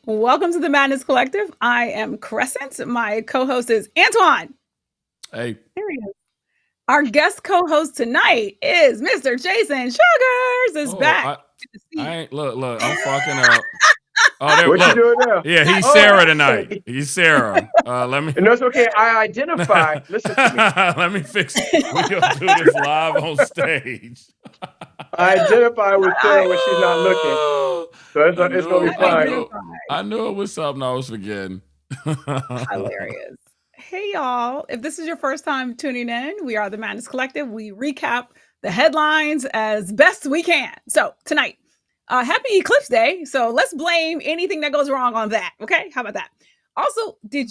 Welcome to the Madness Collective. I am Crescent. My co-host is Antoine. Hey. There he is. Our guest co-host tonight is Mr. Jason Sugars is back. I ain't look. I'm fucking up. Oh, there. What you doing now? Yeah, he's Oh, Sarah tonight. He's Sarah. Let me. No, it's okay. I identify. Listen to me. Let me fix. We gonna do this live on stage. I identify with Sarah when she's not looking, so it's gonna be fine. I knew it was something I was forgetting. Hilarious. Hey y'all! If this is your first time tuning in, we are the Madness Collective. We recap the headlines as best we can. So tonight, happy Eclipse Day. So let's blame anything that goes wrong on that. Okay, how about that? Also, did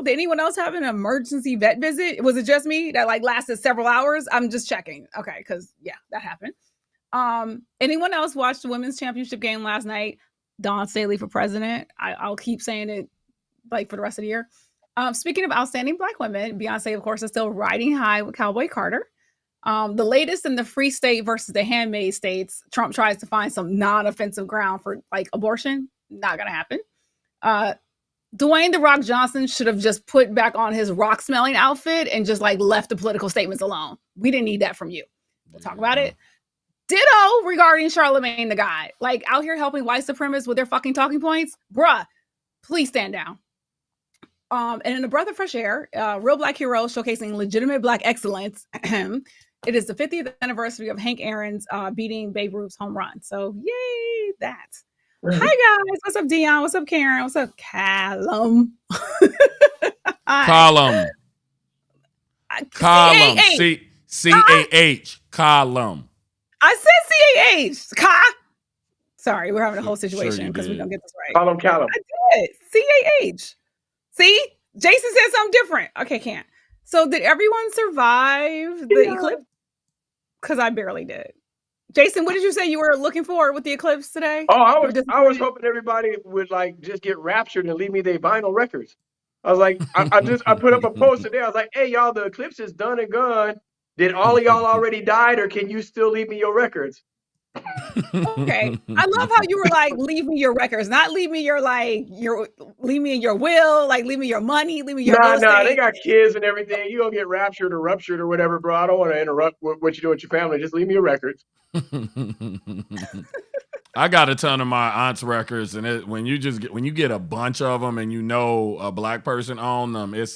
anyone else have an emergency vet visit? Was it just me that lasted several hours? I'm just checking. Okay, because yeah, that happened. Anyone else watched the women's championship game last night? Dawn Staley for president. I'll keep saying it for the rest of the year. Speaking of outstanding Black women, Beyonce, of course, is still riding high with Cowboy Carter. The latest in the Free State versus the Handmaid states, Trump tries to find some non-offensive ground for abortion. Not gonna happen. Dwayne "The Rock" Johnson should have just put back on his rock-smelling outfit and just left the political statements alone. We didn't need that from you. We'll talk about it. Ditto regarding Charlamagne the guy. Out here helping white supremacists with their fucking talking points. Bruh, please stand down. And in a breath of fresh air, real Black heroes showcasing legitimate Black excellence. It is the 50th anniversary of Hank Aaron's beating Babe Ruth's home run. So yay, that. Hi guys, what's up Dion? What's up Karen? What's up Callum? Column. C-A-H. Column. I said C-A-H. Sorry, we're having a whole situation because we don't get this right. Callum. I did. C-A-H. See? Jason said something different. Okay, can't. So did everyone survive the eclipse? Because I barely did. Jason, what did you say you were looking for with the eclipse today? Oh, I was hoping everybody would just get raptured and leave me their vinyl records. I was like, I put up a post today. I was like, hey y'all, the eclipse is done and gone. Did all of y'all already died, or can you still leave me your records? Okay. I love how you were leave me your records, not leave me your leave me in your will, leave me your money, leave me your Nah, they got kids and everything. You gonna get raptured or ruptured or whatever, bro. I don't want to interrupt what you do with your family. Just leave me your records. I got a ton of my aunt's records, and when you get a bunch of them and a Black person on them, it's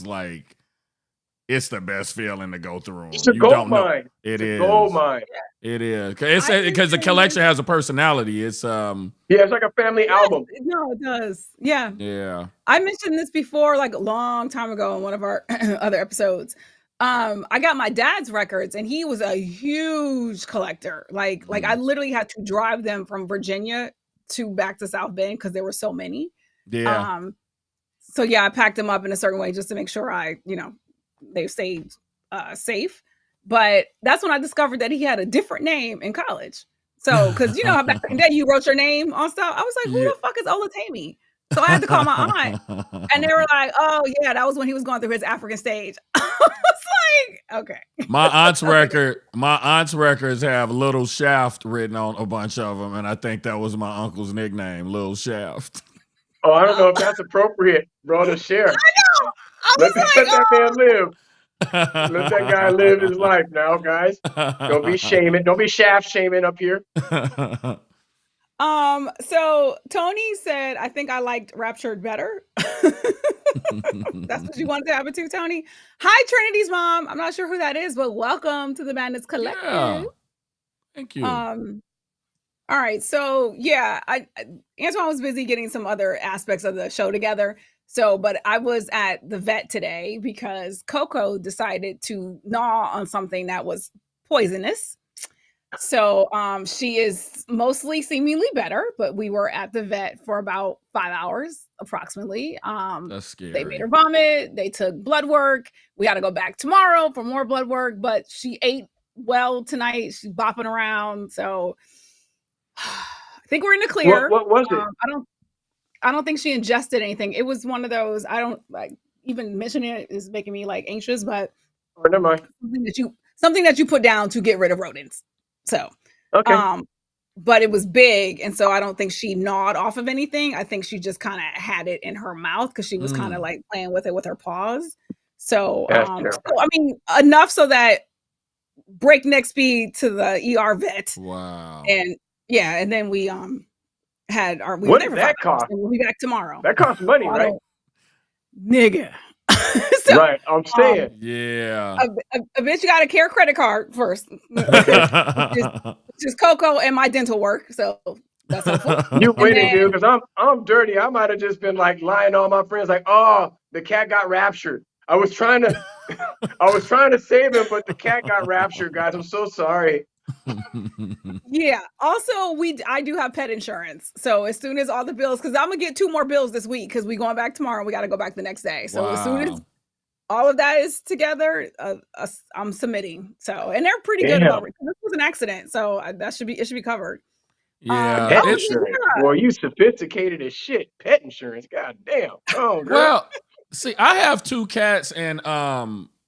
the best feeling to go through them. It's a gold mine. It is gold mine. It is because the collection has a personality. It's it's like a family album. No, it does. Yeah. Yeah. I mentioned this before, a long time ago in one of our other episodes. I got my dad's records, and he was a huge collector. I literally had to drive them from Virginia back to South Bend because there were so many. Yeah. So yeah, I packed them up in a certain way just to make sure they stayed safe. But that's when I discovered that he had a different name in college. So, because how back in the day you wrote your name on stuff, I was like, who the fuck is Olatemi? So I had to call my aunt, and they were like, oh yeah, that was when he was going through his African stage. I was like, okay. My aunt's records have Little Shaft written on a bunch of them, and I think that was my uncle's nickname, Little Shaft. Oh, I don't know if that's appropriate, bro, to share. I know. Let that man live. Let that guy live his life now, guys. Don't be shaming. Don't be shaft shaming up here. So Tony said, I think I liked Raptured better. That's what you wanted to happen to, Tony. Hi, Trinity's mom. I'm not sure who that is, but welcome to the Madness Collective. Yeah. Thank you. All right. So yeah, Antoine was busy getting some other aspects of the show together. So, but I was at the vet today because Coco decided to gnaw on something that was poisonous. So she is mostly seemingly better, but we were at the vet for about 5 hours approximately. That's scary. They made her vomit. They took blood work. We got to go back tomorrow for more blood work, but she ate well tonight. She's bopping around. So I think we're in the clear. What was it? I don't think she ingested anything. It was one of those, I don't even mentioning it is making me anxious, but never mind. Something that you put down to get rid of rodents. So, okay. but it was big, and so I don't think she gnawed off of anything. I think she just kind of had it in her mouth because she was kind of like playing with it with her paws. So, I mean, enough so that breakneck speed to the ER vet. Wow. And yeah, and then we had our. What did that cost? We'll be back tomorrow. That costs money, right? Nigga. So, right, I'm saying. Yeah. A bitch got a care credit card first. Just Coco and my dental work. So that's helpful. You winning, dude, because I'm dirty. I might have just been like lying to all my friends, like, oh, the cat got raptured. I was trying to save him, but the cat got raptured, guys. I'm so sorry. Yeah. Also, I do have pet insurance. So as soon as all the bills, because I'm gonna get 2 more bills this week because we're going back tomorrow. We got to go back the next day. So as soon as all of that is together, I'm submitting. So, and they're pretty good about it. This was an accident, so it should be covered. Yeah. Pet insurance. Well, you sophisticated as shit. Pet insurance. God damn. Oh, girl. Well, see, I have 2 cats, and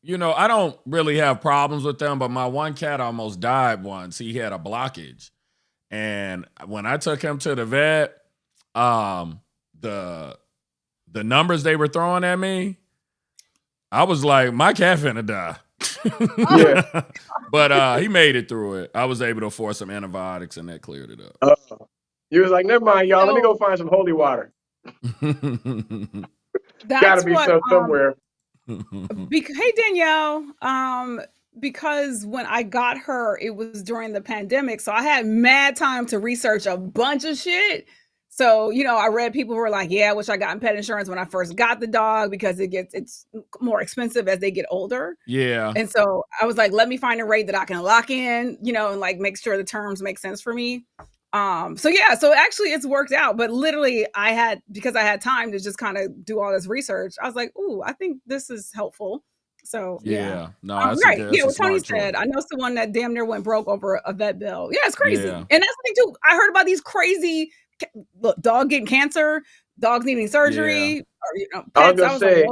you know, I don't really have problems with them, but my one cat almost died once. He had a blockage. And when I took him to the vet, the numbers they were throwing at me, I was like, my cat finna die. Yeah. But he made it through it. I was able to afford some antibiotics, and that cleared it up. You was like, never mind, y'all. Let me go find some holy water. Gotta be somewhere. Hey Danielle, because when I got her, it was during the pandemic, so I had mad time to research a bunch of shit. So, you know, I read people who were like, yeah, I wish I got pet insurance when I first got the dog because it's more expensive as they get older. Yeah. And so I was like, let me find a rate that I can lock in, you know, and like make sure the terms make sense for me. So actually it's worked out, but literally because I had time to just kind of do all this research, I was like, ooh, I think this is helpful. So no, that's right. That's what Tony said. I know someone that damn near went broke over a vet bill. Yeah, it's crazy. And that's the thing too. I heard about these crazy dog getting cancer, dogs needing surgery. Or, you know, pets. I was gonna say,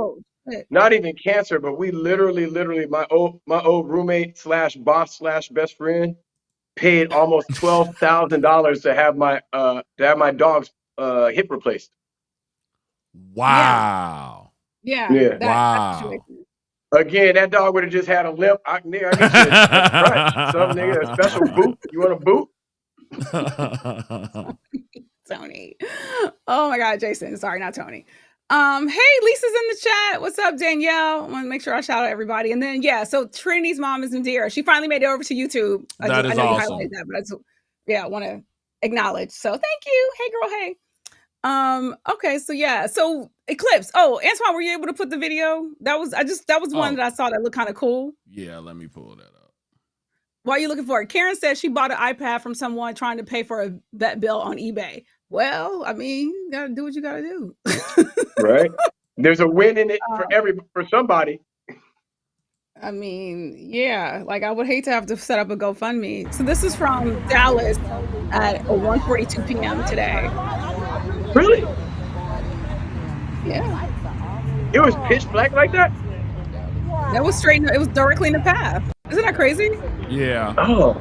like, not even cancer, but we literally my old roommate / boss / best friend paid almost $12,000 to have my dog's hip replaced. Wow. Yeah. Wow. Again, that dog would have just had a limp. I get you some nigga, a special boot. You want a boot? Tony. Oh my God, Jason. Sorry, not Tony. Hey, Lisa's in the chat. What's up, Danielle? I want to make sure I shout out everybody. And then so Trinity's mom is Indira. She finally made it over to YouTube. I know awesome. You highlighted that, but I want to acknowledge. So thank you. Hey girl, hey. Okay, so Eclipse. Oh, Antoine, were you able to put the video? That was one that I saw that looked kind of cool. Yeah, let me pull that up. Why are you looking for it? Karen said she bought an iPad from someone trying to pay for a vet bill on eBay. Well, I mean, you gotta do what you gotta do. Right. There's a win in it for somebody. I mean, yeah, like I would hate to have to set up a GoFundMe. So this is from Dallas at 1:42 p.m. today. Really? Yeah. It was pitch black like that? That was straight. It was directly in the path. Isn't that crazy? Yeah. Oh.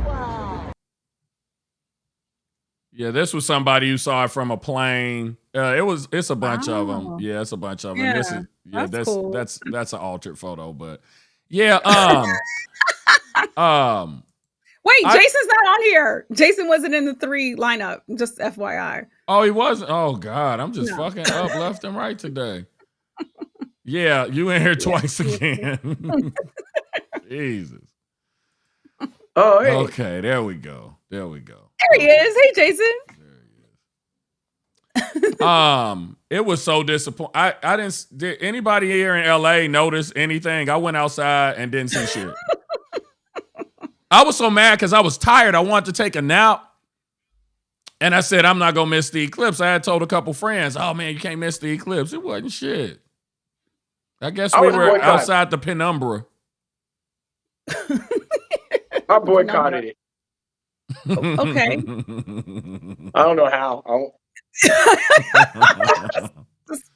Yeah, this was somebody who saw it from a plane. It's a bunch of them. Yeah, it's a bunch of them. Yeah, that's cool. That's an altered photo, but yeah. Wait, Jason's not on here. Jason wasn't in the 3 lineup. Just FYI. Oh, he wasn't. Oh God, I'm just fucking up left and right today. Yeah, you in here twice again. Jesus. Oh, hey. Okay, there we go. There he is. Hey, Jason. There he is. It was so disappointing. I didn't. Did anybody here in LA notice anything? I went outside and didn't see shit. I was so mad because I was tired. I wanted to take a nap. And I said, I'm not going to miss the eclipse. I had told a couple friends, oh, man, you can't miss the eclipse. It wasn't shit. I guess we were outside the penumbra. I boycotted it. Okay. I don't know how.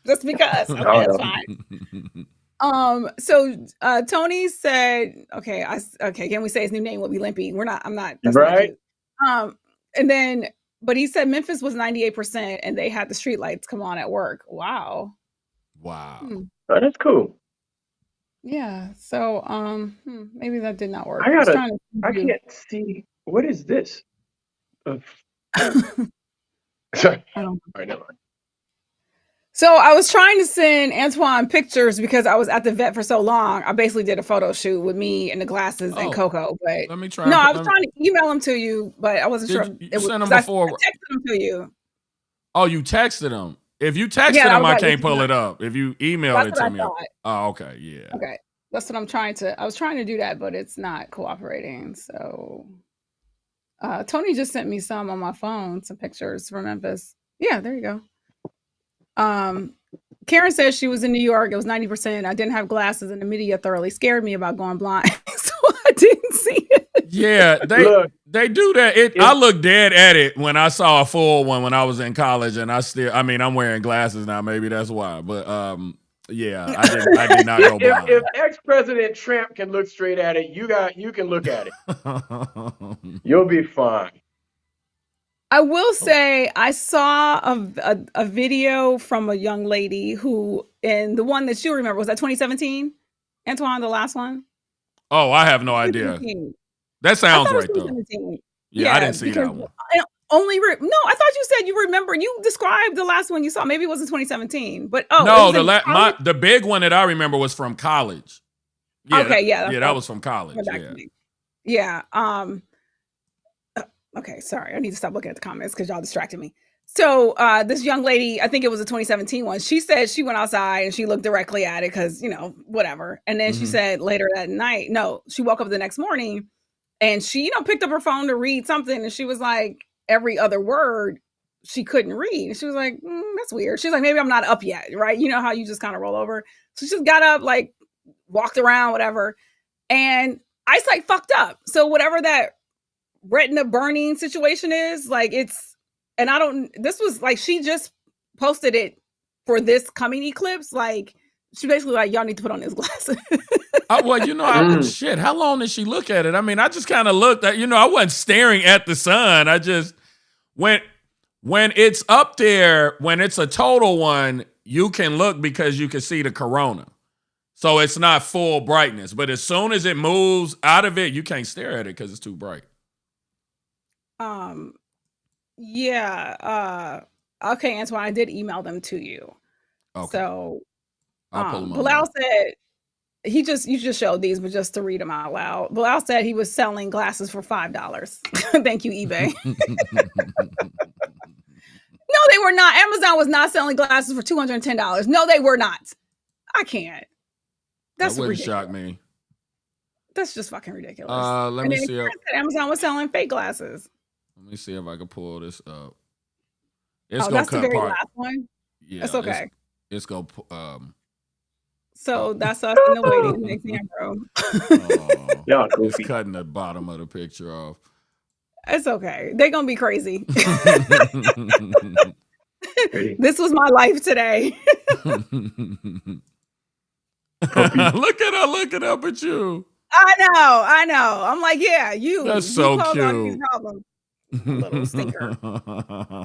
just because. Okay, that's fine. So Tony said, okay, can we say his new name will be Limpy? I'm not. That's right. Not And then, but he said Memphis was 98% and they had the street lights come on at work. Wow. Wow. Oh, that's cool. Yeah. So, maybe that did not work. I can't see. What is this? Sorry. I don't. All right, never mind. So I was trying to send Antoine pictures because I was at the vet for so long. I basically did a photo shoot with me and the glasses and Coco. But let me try. No, I was trying to email them to you, but I wasn't sure. You sent them before. I texted them to you. Oh, you texted them. If you texted them, I can't pull it up. If you emailed it to me. Oh, okay. Yeah. Okay. That's what I'm trying to. I was trying to do that, but it's not cooperating. So Tony just sent me some on my phone, some pictures from Memphis. Yeah, there you go. Karen says she was in New York. It was 90%. I didn't have glasses, and the media thoroughly scared me about going blind, so I didn't see it. Yeah, they do that. I looked dead at it when I saw a full one when I was in college, and I'm wearing glasses now. Maybe that's why. But yeah, I did not go blind. If ex-President Trump can look straight at it, you can look at it. You'll be fine. I will say I saw a video from a young lady who, and the one that you remember, was that 2017? Antoine, the last one? Oh, I have no idea. That sounds right, though. Yeah, I didn't see that one. No, I thought you said you remember. You described the last one you saw. Maybe it wasn't 2017, but no, the big one that I remember was from college. Yeah, okay, that was from college. Yeah. Okay, sorry. I need to stop looking at the comments because y'all distracted me. So this young lady, I think it was a 2017 one. She said she went outside and she looked directly at it because, whatever. And then she said later that night, she woke up the next morning and she, picked up her phone to read something. And she was like, every other word she couldn't read. And she was like, that's weird. She's like, maybe I'm not up yet, right? You know how you just kind of roll over. So she just got up, like walked around, whatever. And eyesight fucked up. So whatever that retina burning situation is, like this was like, she just posted it for this coming eclipse. Like she basically like, y'all need to put on these glasses. Shit, how long did she look at it? I mean, I just kind of looked at, I wasn't staring at the sun. I just when it's up there, when it's a total one, you can look because you can see the corona. So it's not full brightness, but as soon as it moves out of it, you can't stare at it because it's too bright. Yeah. Okay, Antoine, I did email them to you. Okay. So, I'll pull them Bilal said you just showed these, but just to read them out loud. Bilal said he was selling glasses for $5. Thank you, eBay. No, they were not. Amazon was not selling glasses for $210. No, they were not. I can't. That wouldn't shock me. That's just fucking ridiculous. Let me see. Amazon was selling fake glasses. Let me see if I can pull this up. It's gonna that's cut the very last one. Yeah, that's okay. It's gonna. So that's us in the waiting exam room. It's cutting the bottom of the picture off. It's okay. They're gonna be crazy. This was my life today. Look at her looking up at you. I know. I'm like, yeah, you. That's so cute. Little stinker.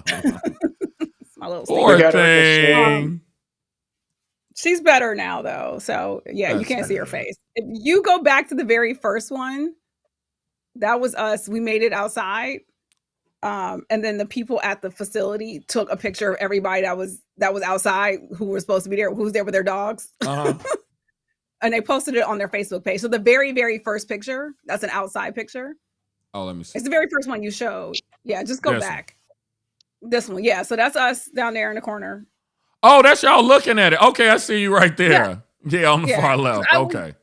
It's my little stinker. Poor thing. She's better now, though. So yeah, you can't see her face. If you go back to the very first one, that was us. We made it outside. And then the people at the facility took a picture of everybody that was outside who were supposed to be there, who was there with their dogs. And they posted it on their Facebook page. So the very, very first picture, that's an outside picture. Oh, let me see. It's the very first one you showed. Yeah, just go back. This one. Yeah, so that's us down there in the corner. Oh, that's y'all looking at it. Okay, I see you right there. Yeah, on the far left. Okay.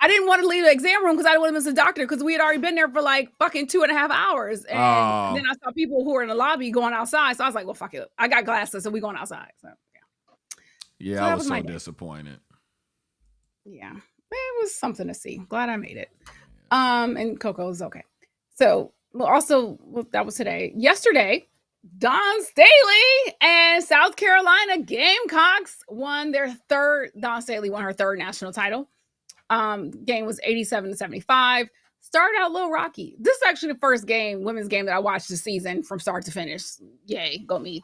I didn't want to leave the exam room because I didn't want to miss the doctor because we had already been there for like fucking 2.5 hours. And then I saw people who were in the lobby going outside. So I was like, well, fuck it. I got glasses, so we going outside. So yeah, I was so disappointed. Yeah, it was something to see. Glad I made it. And Coco's okay. So that was today. Yesterday, Don Staley and South Carolina Gamecocks won their third. Don Staley won her third national title. Game was 87-75. started out a little rocky. This is actually the first women's game that I watched this season from start to finish. Yay, go me.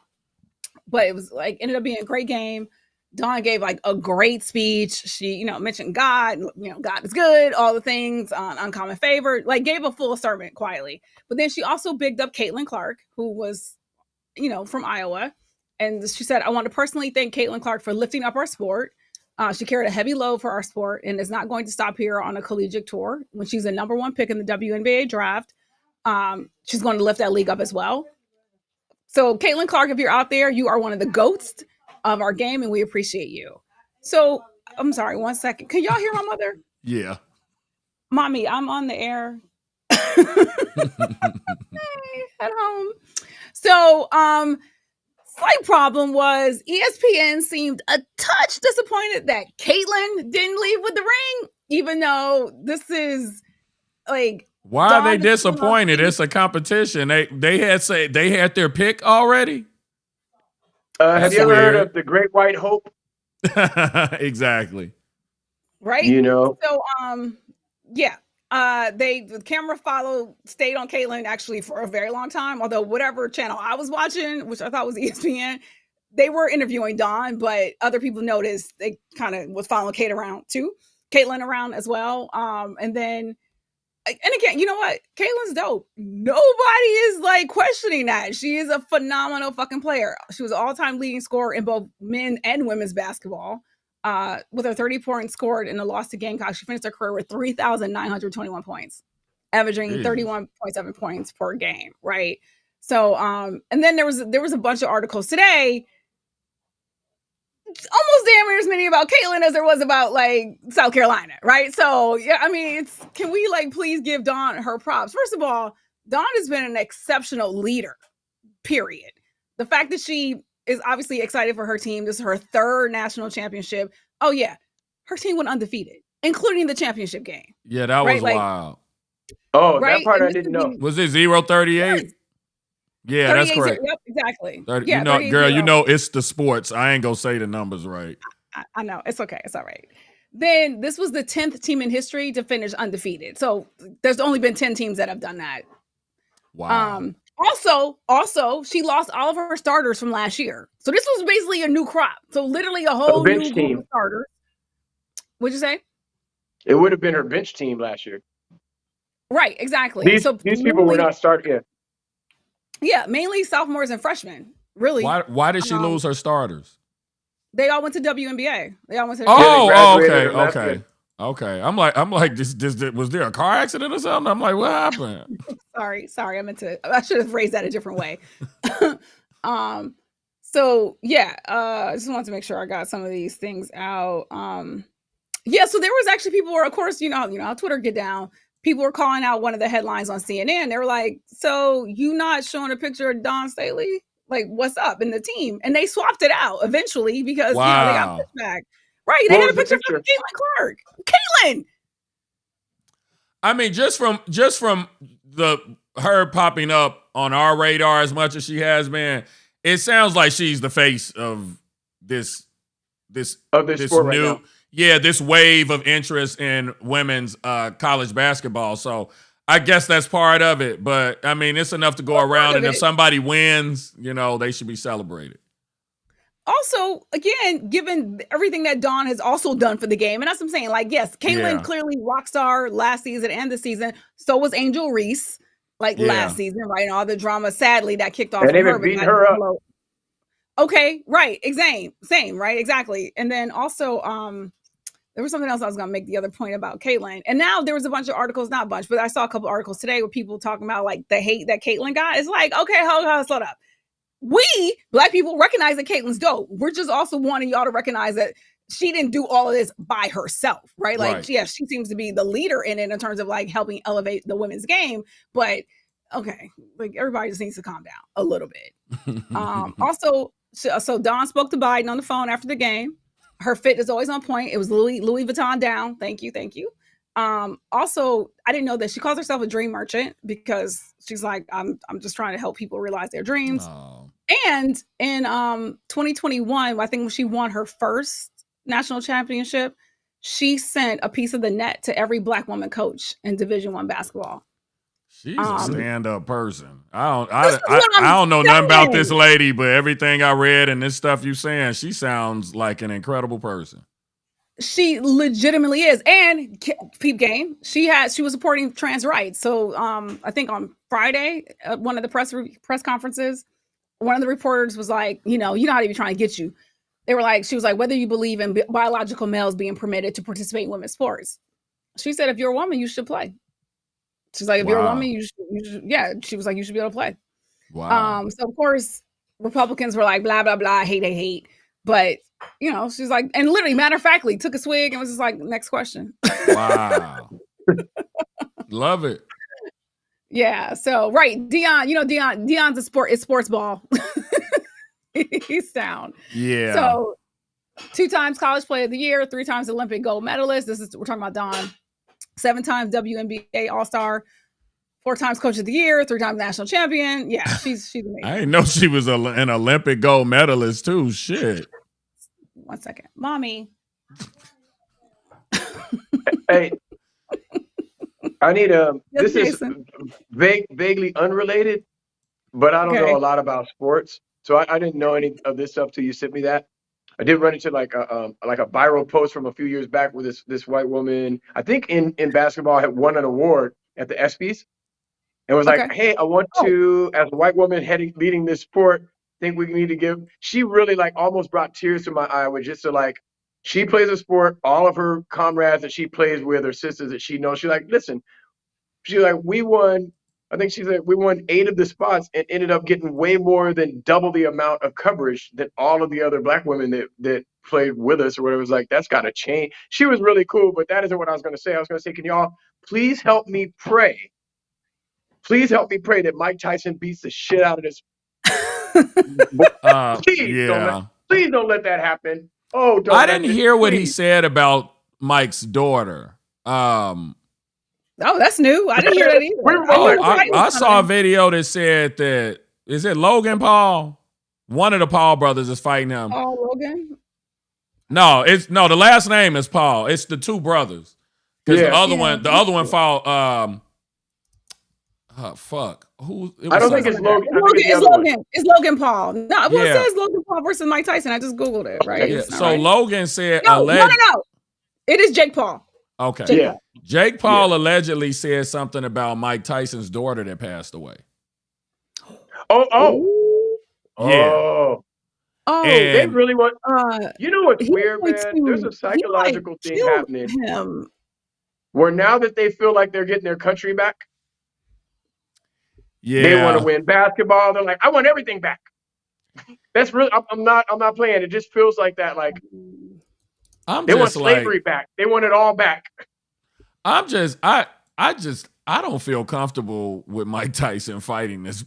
But it was like, ended up being a great game. Dawn gave like a great speech. She, mentioned God, God is good, all the things, uncommon favor, like gave a full sermon quietly. But then she also bigged up Caitlin Clark, who was, from Iowa. And she said, I want to personally thank Caitlin Clark for lifting up our sport. She carried a heavy load for our sport and is not going to stop here on a collegiate tour. When she's the number 1 pick in the WNBA draft, she's going to lift that league up as well. So Caitlin Clark, if you're out there, you are one of the GOATs of our game, and we appreciate you. So I'm sorry, 1 second. Can y'all hear my mother? Yeah. Mommy, I'm on the air. Hey, at home. So, slight problem was ESPN seemed a touch disappointed that Caitlin didn't leave with the ring, even though this is like. Why are they disappointed? It's a competition. They had their pick already. Have you ever heard of the Great White Hope? Exactly. Right. So yeah. The camera stayed on Caitlin actually for a very long time. Although whatever channel I was watching, which I thought was ESPN, they were interviewing Dawn, but other people noticed they kind of was following Caitlin around as well. And then. And again, you know what? Caitlin's dope. Nobody is like questioning that. She is a phenomenal fucking player. She was all-time leading scorer in both men and women's basketball. With her 30 points scored in the loss to Gamecocks, she finished her career with 3,921 points, averaging 31.7 points per game. Right. So, and then there was a bunch of articles today. Almost damn near as many about Caitlin as there was about like South Carolina, right? So yeah, I mean, can we like please give Dawn her props? First of all, Dawn has been an exceptional leader, period. The fact that she is obviously excited for her team. This is her 3rd national championship. Oh yeah, her team went undefeated, including the championship game. Yeah, that was wild. Oh, right? That part I didn't know. Was it 0-38? Yeah, that's correct. Yep, exactly. 30, yeah, girl, it's the sports. I ain't gonna say the numbers right. I know. It's okay. It's all right. Then this was the 10th team in history to finish undefeated. So there's only been 10 teams that have done that. Wow. Also, she lost all of her starters from last year. So this was basically a new crop. So literally a whole new group of starters. What'd you say? It would have been her bench team last year. Right, exactly. These people were not starting yet. Yeah, mainly sophomores and freshmen. Really. Why did she lose her starters? They all went to WNBA. They all went to. Okay. I'm like, this was there a car accident or something? I'm like, what happened? Sorry. I should have phrased that a different way. So yeah, I just wanted to make sure I got some of these things out. Yeah, so there was actually people were, of course, how Twitter get down. People were calling out one of the headlines on CNN. They were like, so you not showing a picture of Dawn Staley? Like, what's up in the team? And they swapped it out eventually because they got pushback. Right. They had a picture of Caitlin Clark. Caitlin. I mean, just from her popping up on our radar as much as she has been, it sounds like she's the face of this sport right now. Yeah, this wave of interest in women's college basketball. So I guess that's part of it. But, I mean, it's enough to go around. And if somebody wins, they should be celebrated. Also, again, given everything that Dawn has also done for the game, and that's what I'm saying. Like, yes, Caitlin clearly rock star last season and this season. So was Angel Reese, last season, right? And all the drama, sadly, that kicked off. And they've been beating her up. Okay, right. Same, right? Exactly. And then also, there was something else I was going to make the other point about Caitlin. And now there was a bunch of articles, not a bunch, but I saw a couple articles today where people talking about like the hate that Caitlin got. It's like, okay, hold on, slow up. We, Black people, recognize that Caitlin's dope. We're just also wanting y'all to recognize that she didn't do all of this by herself, right? Like, yeah, she seems to be the leader in it in terms of like helping elevate the women's game. But okay, like everybody just needs to calm down a little bit. Also, so Dawn spoke to Biden on the phone after the game. Her fit is always on point. It was Louis Vuitton down. Thank you. Also, I didn't know that she calls herself a dream merchant because she's like, I'm just trying to help people realize their dreams. Oh. And in 2021, I think when she won her first national championship, she sent a piece of the net to every Black woman coach in Division I basketball. She's a stand-up person. I This is what I'm don't know nothing about this saying. lady, but everything I read and this stuff you saying, she sounds like an incredible person. She legitimately is. And peep game, she was supporting trans rights. So I think on Friday, one of the press conferences, one of the reporters was like, you're not even trying to get you. She was like, whether you believe in biological males being permitted to participate in women's sports. She said, if you're a woman, you should play. She's like, if you're a woman, you should, yeah. She was like, you should be able to play. Wow. So of course, Republicans were like, blah, blah, blah, hate. But, she's like, and literally, matter of factly, took a swig and was just like, next question. Wow. Love it. Yeah. So, right. Deion's it's sports ball. He's sound. Yeah. So 2 times college player of the year, 3 times Olympic gold medalist. We're talking about Don. 7 times WNBA All-Star, 4 times Coach of the Year, 3 times national champion. Yeah, she's amazing. I didn't know she was an Olympic gold medalist too. Shit. 1 second, mommy. Hey, I need Yes, this is vaguely unrelated, but I don't know a lot about sports, so I didn't know any of this stuff till you sent me that. I did run into like a viral post from a few years back where this white woman, I think in basketball, had won an award at the ESPYs and was like, hey, I want to, as a white woman leading this sport, think we need to give. She really like almost brought tears to my eye with just to like, she plays a sport, all of her comrades that she plays with, her sisters that she knows, she's like, listen, she's like, we won 8 of the spots and ended up getting way more than double the amount of coverage than all of the other Black women that played with us or whatever. It was like, that's got to change. She was really cool, but that isn't what I was going to say. I was going to say, can y'all please help me pray? Please help me pray that Mike Tyson beats the shit out of this. Please don't let that happen. Oh, I didn't hear what he said about Mike's daughter. Oh, that's new. I didn't hear that either. I saw a video that said that, is it Logan Paul? One of the Paul brothers is fighting him. Oh, Logan? No, the last name is Paul. It's the 2 brothers. Because the other one fought fuck. I don't think it's Logan. It's Logan Paul. No, it says Logan Paul versus Mike Tyson. I just Googled it, right? Yeah. So right. Logan said no. It is Jake Paul. Okay. Jake Paul allegedly said something about Mike Tyson's daughter that passed away. Oh. And they really want. You know what's weird, man? There's a psychological thing happening where now that they feel like they're getting their country back, they want to win basketball. They're like, I want everything back. That's really. I'm not playing. It just feels like that. Like they want slavery back. They want it all back. I don't feel comfortable with Mike Tyson fighting this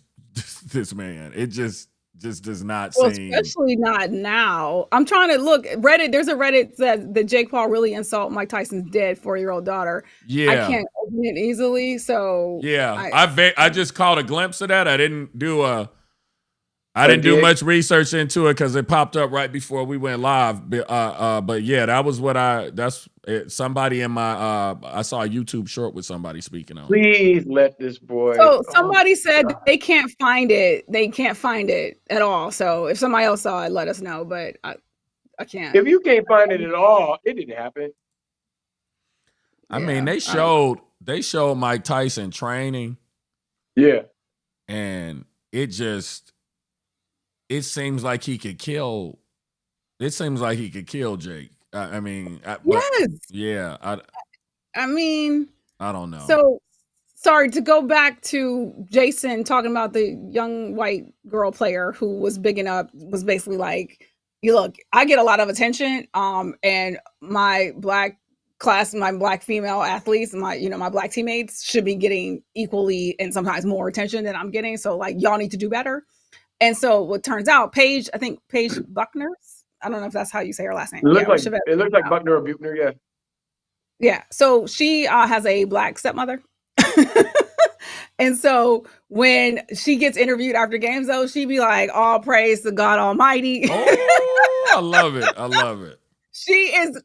man. It just does not seem. Especially not now. I'm trying to look Reddit. There's a Reddit that Jake Paul really insult Mike Tyson's dead 4-year-old daughter. Yeah, I can't open it easily. So yeah, I just caught a glimpse of that. I didn't do much research into it because it popped up right before we went live. But yeah, that was somebody in my I saw a YouTube short with somebody speaking on. Please let this boy. So somebody said they can't find it. They can't find it at all. So if somebody else saw it, let us know. But I can't. If you can't find it at all, it didn't happen. I mean, they showed Mike Tyson training. Yeah. And it seems like he could kill. It seems like he could kill Jake. I mean, yes. I mean, I don't know. So, sorry to go back to Jason talking about the young white girl player who was bigging up, was basically like, look, I get a lot of attention, and my black female athletes, my black teammates should be getting equally and sometimes more attention than I'm getting. So, like, y'all need to do better. And so what turns out, Paige Buckner, I don't know if that's how you say her last name. It looks like Buckner or Buchner, yeah. Yeah. So she has a black stepmother. And so when she gets interviewed after games, though, she be like, all praise to God Almighty. Oh, I love it. She has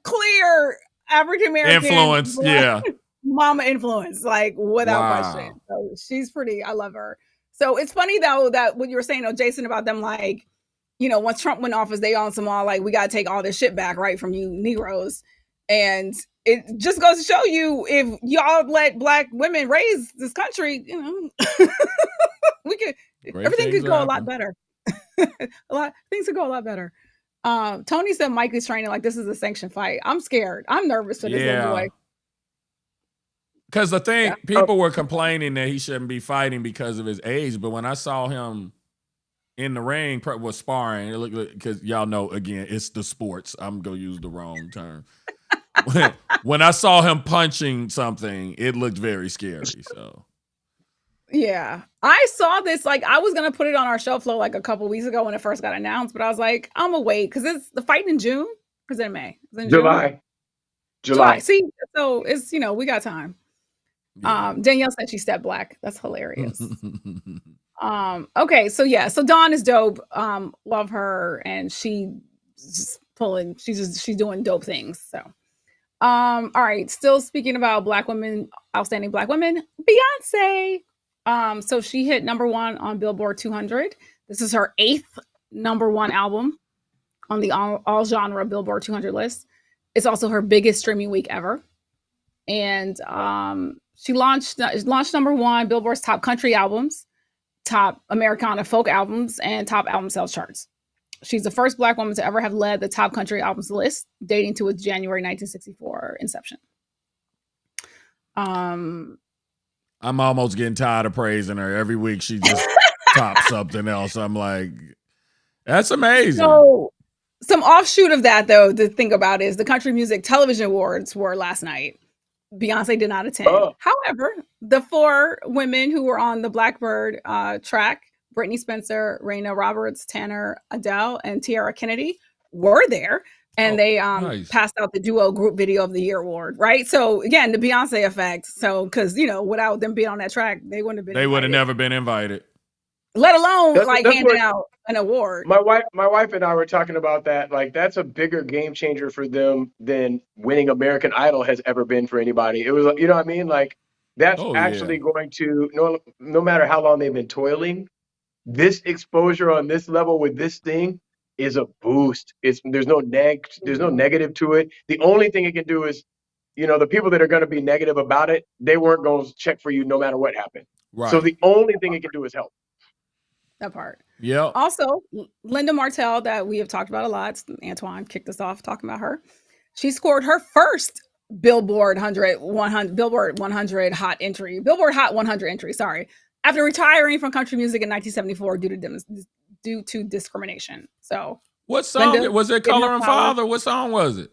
clear African American influence. Yeah. mama influence, like without question. So she's pretty. I love her. So it's funny though that what you were saying, Jason, about them, like, once Trump went office, they on some all like, we got to take all this shit back, right, from you Negroes. And it just goes to show you, if y'all let Black women raise this country, we could, everything could go a lot better. Things could go a lot better. Tony said Mike is training like this is a sanctioned fight. I'm scared. I'm nervous for this little boy. Because the thing, people were complaining that he shouldn't be fighting because of his age, but when I saw him in the ring was sparring, it looked, because y'all know, again, it's the sports. I'm gonna use the wrong term. When I saw him punching something, it looked very scary. So yeah, I saw this, like, I was gonna put it on our show flow like a couple weeks ago when it first got announced, but I was like, I'm gonna wait because it's the fight in June. Or is it in May? Is it in July. See, so it's, we got time. Yeah. Danielle said she stepped Black. That's hilarious. Okay, so yeah, so Dawn is dope. Love her, and she's doing dope things. So all right, still speaking about Black women, outstanding Black women, Beyonce. So she hit #1 on Billboard 200. This is her 8th #1 album on the all genre Billboard 200 list. It's also her biggest streaming week ever. And she launched #1 Billboard's top country albums, top Americana folk albums, and top album sales charts. She's the first Black woman to ever have led the top country albums list, dating to its January 1964 inception. I'm almost getting tired of praising her. Every week she just tops something else. I'm like, that's amazing. So, some offshoot of that, though, to think about is the Country Music Television Awards were last night. Beyonce did not attend. However, the 4 women who were on the Blackbird track, Brittany Spencer, Raina Roberts, Tanner Adele, and Tiara Kennedy, were there. And they passed out the duo group video of the year award, right? So again, the Beyonce effect. So, because, without them being on that track, they wouldn't have been. They would have never been invited. Let alone handing out an award. My wife and I were talking about that. Like, that's a bigger game changer for them than winning American Idol has ever been for anybody. It was, you know what I mean? Like, that's actually going to, no matter how long they've been toiling, this exposure on this level with this thing is a boost. There's no negative to it. The only thing it can do is, the people that are going to be negative about it, they weren't going to check for you no matter what happened. Right. So the only thing it can do is help. That part. Yeah. Also, Linda Martell, that we have talked about a lot. Antoine kicked us off talking about her. She scored her first Billboard 100 Hot entry. Billboard Hot 100 entry. Sorry, after retiring from country music in 1974 due to discrimination. So, what song was it? Color and Father. What song was it?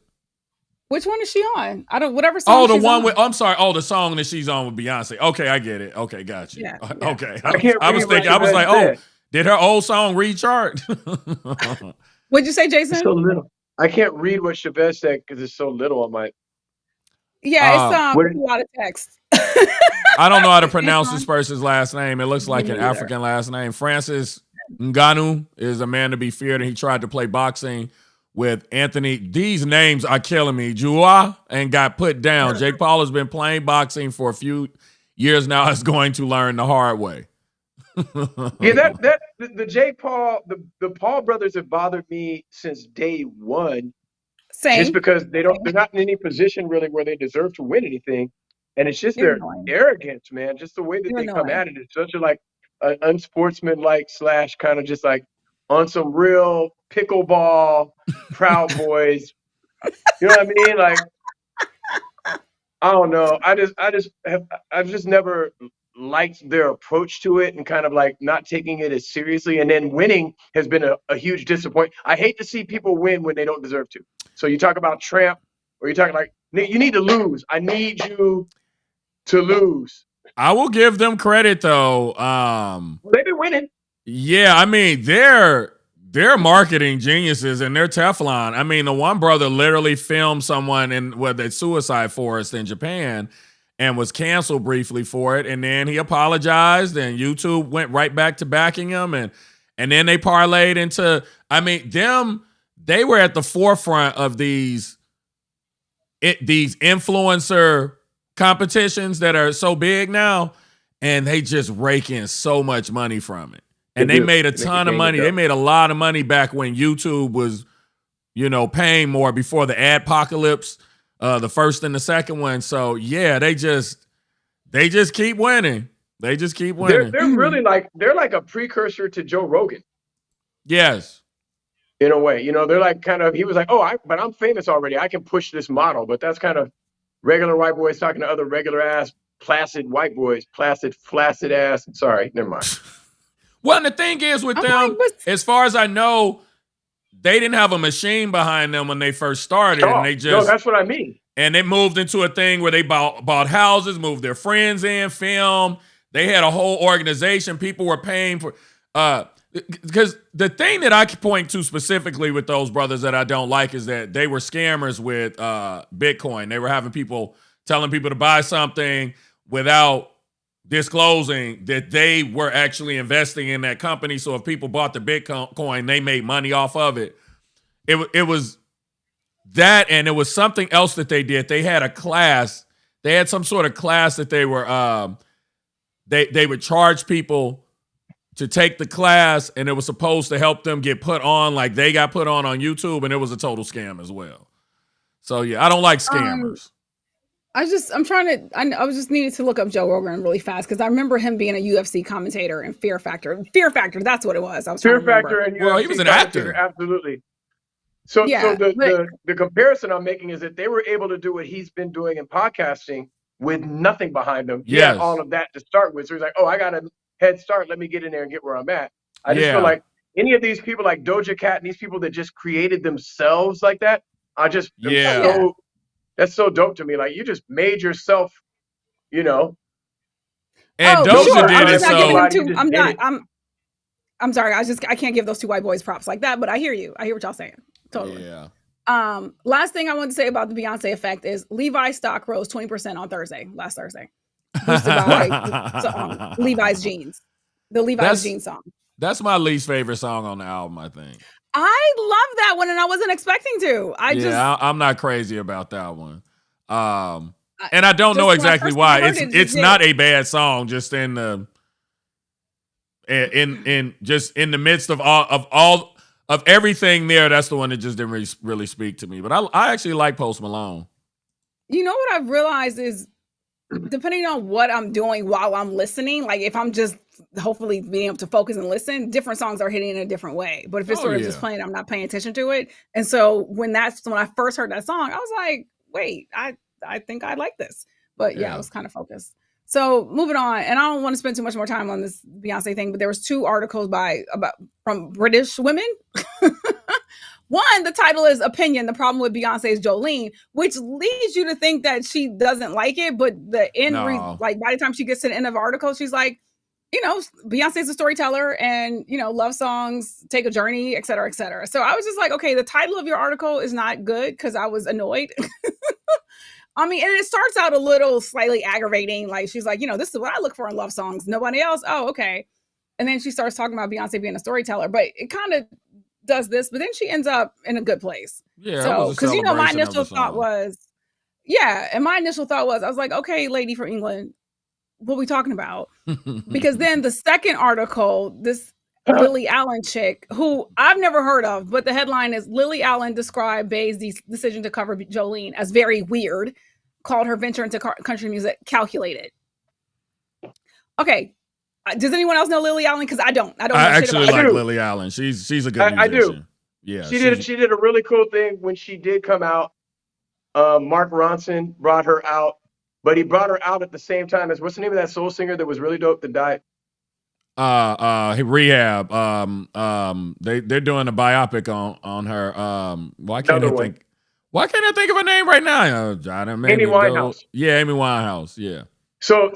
Which one is she on? Whatever song. Oh, the one with. I'm sorry. Oh, the song that she's on with Beyonce. Okay, I get it. Okay, got you. Yeah. Okay, I was thinking. I was like, oh. Did her old song rechart? What'd you say, Jason? It's so little. I can't read what Chavez said because it's so little on my. Yeah, it's a lot of text. I don't know how to pronounce this person's last name. It looks like an African last name. Francis Ngannou is a man to be feared, and he tried to play boxing with Anthony. These names are killing me. Joua, and got put down. Jake Paul has been playing boxing for a few years now. Is going to learn the hard way. Yeah, the Jake Paul, the Paul brothers have bothered me since day one. Same. Just because they're not in any position really where they deserve to win anything, and it's just their arrogance, man. Just the way that they come at it is such an unsportsmanlike / kind of just like on some real pickleball Proud Boys. You know what I mean? Like, I don't know. I've just never liked their approach to it and kind of like not taking it as seriously. And then winning has been a huge disappointment. I hate to see people win when they don't deserve to. So you talk about Tramp, or you're talking like, you need to lose. I need you to lose. I will give them credit though. They've been winning. Yeah, I mean, they're marketing geniuses and they're Teflon. I mean, the one brother literally filmed someone in the suicide forest in Japan and was canceled briefly for it. And then he apologized and YouTube went right back to backing him. And then they parlayed into, I mean, them they were at the forefront of these influencer competitions that are so big now, and they just rake in so much money from it. And they made a ton of money. They made a lot of money back when YouTube was, paying more before the adpocalypse, the first and the second one. So yeah, they just keep winning. They just keep winning. They're really they're like a precursor to Joe Rogan. Yes. In a way, they're like he was like, but I'm famous already. I can push this model. But that's kind of regular white boys talking to other regular ass, placid white boys, flaccid ass. Sorry, never mind. Well, and the thing is with them, as far as I know, they didn't have a machine behind them when they first started. And they just, no, that's what I mean. And it moved into a thing where they bought houses, moved their friends in, film. They had a whole organization. People were paying for, because the thing that I can point to specifically with those brothers that I don't like is that they were scammers with Bitcoin. They were having telling people to buy something without disclosing that they were actually investing in that company. So if people bought the Bitcoin, they made money off of it. It was that, and it was something else that they did. They had a class. They had some sort of class that they were they would charge people to take the class, and it was supposed to help them get put on, like they got put on YouTube, and it was a total scam as well. So yeah, I don't like scammers. I was just needed to look up Joe Rogan really fast because I remember him being a UFC commentator and Fear Factor. Fear Factor, that's what it was. I was Fear Factor, and well, he was an actor. Absolutely. So the comparison I'm making is that they were able to do what he's been doing in podcasting with nothing behind them. Yes. Yeah, all of that to start with. So he's like, I got a head start. Let me get in there and get where I'm at. I just feel like any of these people like Doja Cat and these people that just created themselves like that, that's so dope to me. Like, you just made yourself, And Doja did it so. I'm sorry. I can't give those two white boys props like that, but I hear you. I hear what y'all saying. Totally. Yeah. Last thing I want to say about the Beyonce effect is Levi's stock rose 20% on last Thursday. Boosted by Levi's jeans. The Levi's jeans song. That's my least favorite song on the album, I think. I love that one, and I wasn't expecting to. I'm not crazy about that one. And I don't know exactly why. It's not a bad song, just in the midst of everything there. That's the one that just didn't really speak to me. But I actually like Post Malone. You know what I've realized is, depending on what I'm doing while I'm listening, like if I'm just hopefully being able to focus and listen, different songs are hitting in a different way. But if it's sort of just playing, I'm not paying attention to it. And so when I first heard that song, I was like, wait, I think I like this. But I was kind of focused. So moving on, and I don't want to spend too much more time on this Beyonce thing, but there was 2 articles from British women. One, the title is Opinion, the problem with Beyonce's Jolene, which leads you to think that she doesn't like it, but the end, by the time she gets to the end of the article, she's like, Beyonce's a storyteller and, love songs, take a journey, et cetera, et cetera. So I was just like, okay, the title of your article is not good because I was annoyed. I mean, and it starts out a little slightly aggravating. Like, she's like, this is what I look for in love songs. Nobody else. Oh, okay. And then she starts talking about Beyonce being a storyteller, but it kind of does this, but then she ends up in a good place. Yeah. So, because my initial thought was, I was like, okay, lady from England, what are we talking about? Because then the second article, this Lily Allen chick, who I've never heard of, but the headline is Lily Allen described Bey's decision to cover Jolene as very weird, called her venture into country music calculated. Okay. Does anyone else know Lily Allen? Because I don't. I actually like Lily Allen. She's a good musician. I do. Yeah. She did a really cool thing when she did come out. Mark Ronson brought her out, but he brought her out at the same time as, what's the name of that soul singer that was really dope that died? Rehab. They're doing a biopic on her. Why can't I think of her name right now? Amy Winehouse. Yeah, Amy Winehouse. Yeah. So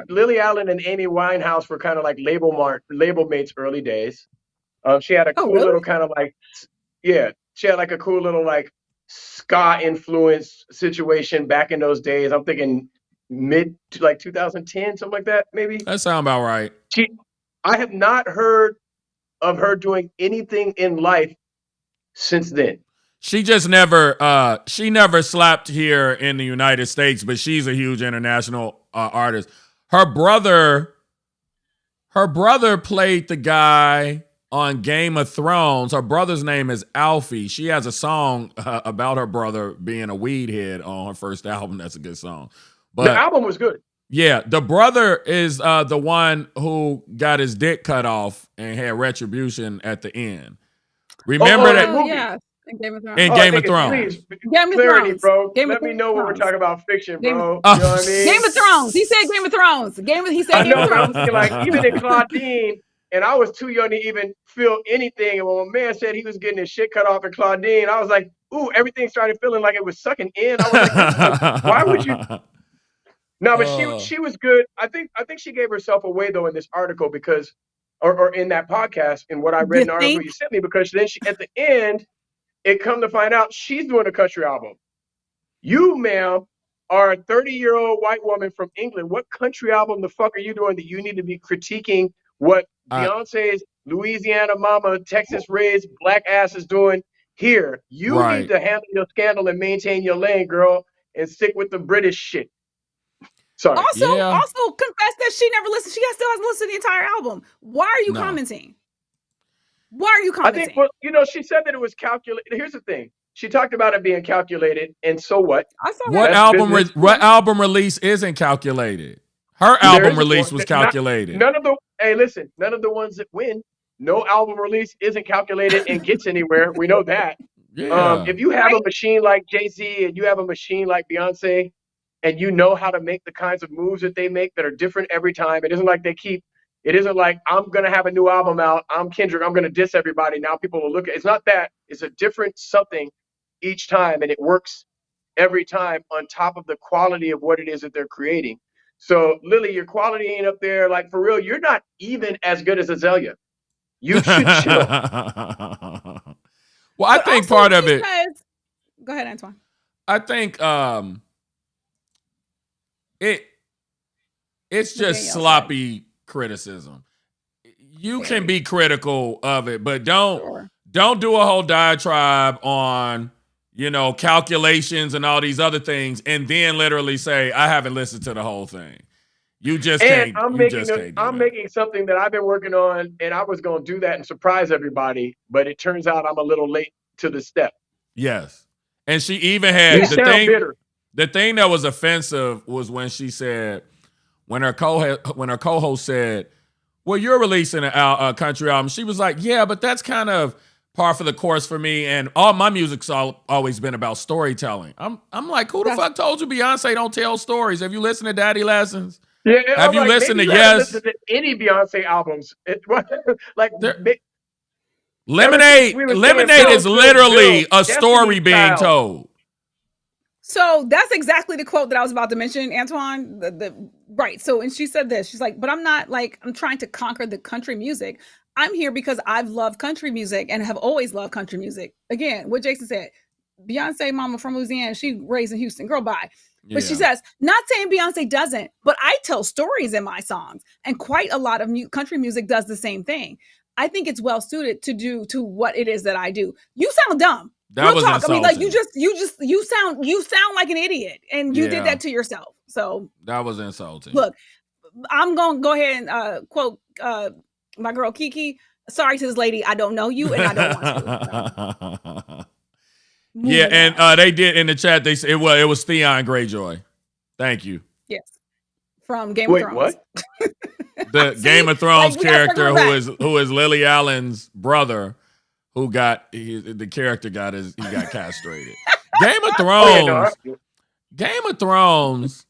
Lily Allen and Amy Winehouse were kind of like label mates early days. She had a cool little kind of like, she had like a cool little like ska influence situation back in those days. I'm thinking mid to like 2010, something like that, maybe. That sounds about right. I have not heard of her doing anything in life since then. She just never she never slapped here in the United States, but she's a huge international artist. Her brother played the guy on Game of Thrones. Her brother's name is Alfie. She has a song about her brother being a weed head on her first album. That's a good song. But the album was good. Yeah, the brother is the one who got his dick cut off and had retribution at the end. Remember that? Oh, yeah. In Game of Thrones. In Game of Thrones. Please, Game of clarity, Thrones. bro. Game Let of me know when we're Thrones. talking about fiction, Game bro. of- You know what I mean? Game of Thrones. He said Game of Thrones. He said I Game know, of but I'm Thrones. thinking like even in Claudine, and I was too young to even feel anything. And when my man said he was getting his shit cut off in Claudine, I was like, ooh, everything started feeling like it was sucking in. I was like, why would you? No, but she was good. I think she gave herself away though in this article because, or in that podcast, in what I read in the article you sent me, because then she at the end, it come to find out she's doing a country album. You, ma'am, are a 30-year-old white woman from England. What country album the fuck are you doing that you need to be critiquing what Beyonce's Louisiana mama, Texas raised black ass is doing here? You need to handle your scandal and maintain your lane, girl, and stick with the British shit. Sorry. Also confess that she never listened. She still hasn't listened to the entire album. Why are you commenting? Why are you commenting? I think, well, you know, she said that it was calculated. Here's the thing. She talked about it being calculated, and so what? I saw what that. What album release isn't calculated? Her album release was calculated. None of the ones that win, no album release isn't calculated and gets anywhere. We know that. Yeah. If you have a machine like Jay-Z and you have a machine like Beyonce, and you know how to make the kinds of moves that they make that are different every time, it isn't like I'm going to have a new album out. I'm Kendrick. I'm going to diss everybody. Now people will look at it. It's not that. It's a different something each time, and it works every time on top of the quality of what it is that they're creating. So, Lily, your quality ain't up there. Like, for real, you're not even as good as Azalea. You should chill. Well, I think part of it. Go ahead, Antoine. I think it's just sloppy criticism. You can be critical of it, but don't do a whole diatribe on, you know, calculations and all these other things, and then literally say, I haven't listened to the whole thing. You just can't. I'm making something that I've been working on, and I was going to do that and surprise everybody, but it turns out I'm a little late to the step. Yes. And she even had the thing that was offensive was when she said, when her co-host said, well, you're releasing a country album. She was like, yeah, but that's kind of par for the course for me. And all my music's always been about storytelling. I'm like, who the fuck told you Beyonce don't tell stories? Have you listened to Daddy Lessons? Yeah, Have you listened to Yes? Listen to any Beyonce albums. Lemonade is literally a story being told. So that's exactly the quote that I was about to mention, Antoine. Right. So, and she said this, she's like, but I'm not like, I'm trying to conquer the country music. I'm here because I've loved country music and have always loved country music. Again, what Jason said, Beyonce mama from Louisiana, she raised in Houston, girl, bye. But she says, not saying Beyonce doesn't, but I tell stories in my songs, and quite a lot of country music does the same thing. I think it's well suited to what it is that I do. You sound dumb. That was insulting. I mean, like you sound like an idiot, and you did that to yourself. So that was insulting. Look, I'm gonna go ahead and quote my girl Kiki. Sorry to this lady, I don't know you, and I don't want to. Yeah, and they did in the chat. They said it was Theon Greyjoy. Thank you. Yes, from Game of Thrones. What? The Game of Thrones character who is Lily Allen's brother, who got the character got castrated. Game of Thrones. Game of Thrones.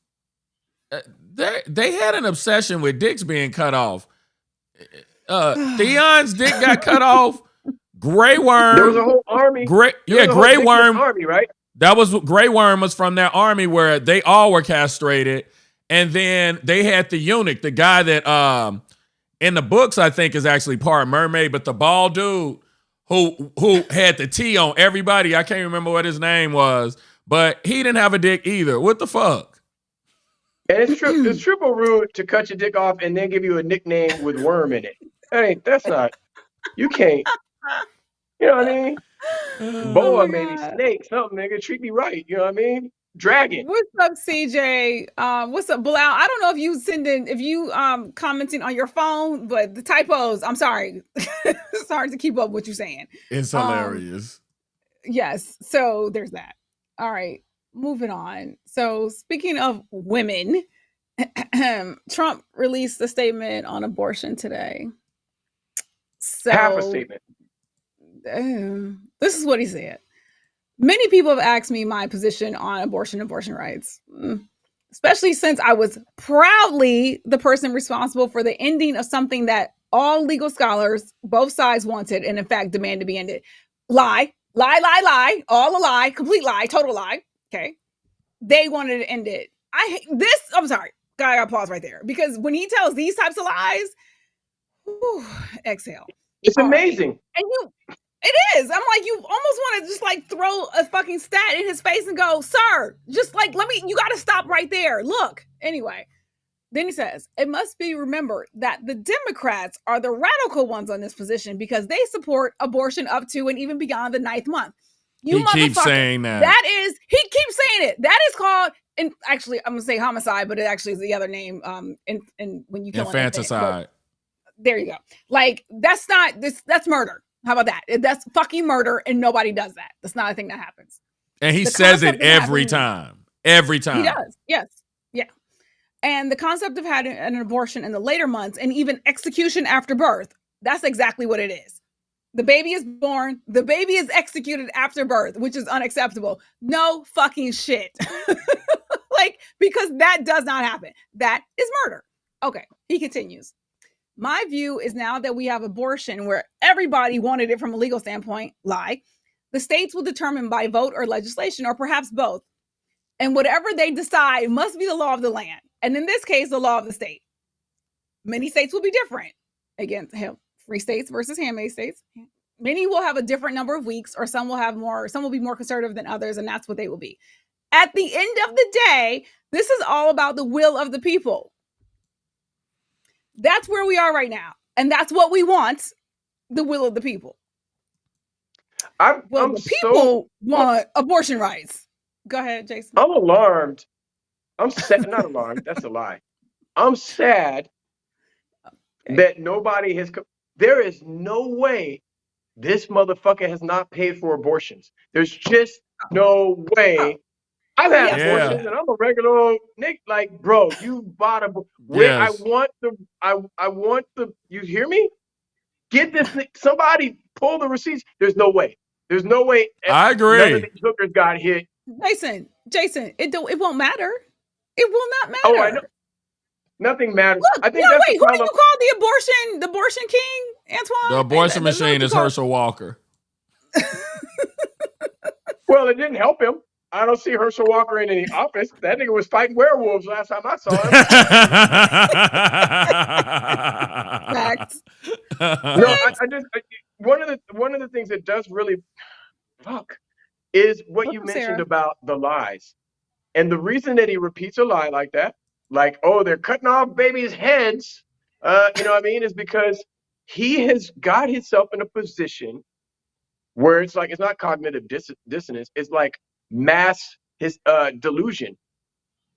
They had an obsession with dicks being cut off. Theon's dick got cut off. Grey Worm. There was a whole army. Grey Worm army, right? That was Grey Worm was from that army where they all were castrated, and then they had the eunuch, the guy that in the books I think is actually part mermaid, but the bald dude who had the T on everybody. I can't remember what his name was, but he didn't have a dick either. What the fuck? And it's triple rude to cut your dick off and then give you a nickname with worm in it. Hey, that's not. You can't. You know what I mean? Oh Boa, my maybe God. snake, something, nigga. Treat me right. You know what I mean? Dragon. What's up, CJ? What's up, Bilal? I don't know if you commenting on your phone, but the typos, I'm sorry. It's hard to keep up what you're saying. It's Um, hilarious. yes, so there's that. All right, moving on. So speaking of women, Trump released a statement on abortion today. Half a So statement. this is what he said. Many people have asked me my position on abortion rights, especially since I was proudly the person responsible for the ending of something that all legal scholars, both sides wanted, and in fact demand to be ended. Lie, all a lie, complete lie, total lie. Okay. They wanted to end it. I'm sorry. Gotta pause right there. Because when he tells these types of lies, whew, exhale. It's All right. amazing. And it is. I'm like, you almost want to just like throw a fucking stat in his face and go, sir, just like, you got to stop right there. Look. Anyway, then he says, it must be remembered that the Democrats are the radical ones on this position because they support abortion up to and even beyond the 9th month. He keeps saying that. He keeps saying it. That is called, and actually, I'm going to say homicide, but it actually is the other name. And when you kill infanticide. There you go. Like, that's murder. How about that? That's fucking murder, and nobody does that. That's not a thing that happens. And he says it every time. Every time. He does. Yes. Yeah. And the concept of having an abortion in the later months and even execution after birth, that's exactly what it is. The baby is born. The baby is executed after birth, which is unacceptable. No fucking shit. Like, because that does not happen. That is murder. Okay. He continues. My view is now that we have abortion where everybody wanted it from a legal standpoint, lie, the states will determine by vote or legislation, or perhaps both. And whatever they decide must be the law of the land. And in this case, the law of the state. Many states will be different. Again, free states versus handmaid states. Many will have a different number of weeks, or some will be more conservative than others, and that's what they will be. At the end of the day, this is all about the will of the people. That's where we are right now. And that's what we want, the will of the people. People want abortion rights. Go ahead, Jason. I'm alarmed. I'm sad. Not alarmed. That's a lie. I'm sad that nobody has. There is no way this motherfucker has not paid for abortions. There's just no way. I've had abortions, and I'm a regular old Nick. Like, bro, you bought a. Yes. I want the. You hear me? Get this. Somebody pull the receipts. There's no way. There's no way. I agree. None of these hookers got hit. Jason, it won't matter. It will not matter. Oh, I know. Nothing matters. Look, I think who that's do you call the abortion king, Antoine? The abortion machine is Herschel Walker. Well, it didn't help him. I don't see Herschel Walker in any office. That nigga was fighting werewolves last time I saw him. Facts. No, one of the things that does really is what you mentioned about the lies. And the reason that he repeats a lie like that, like, oh, they're cutting off babies' heads, you know what I mean, is because he has got himself in a position where it's like, it's not cognitive dissonance, it's like mass delusion.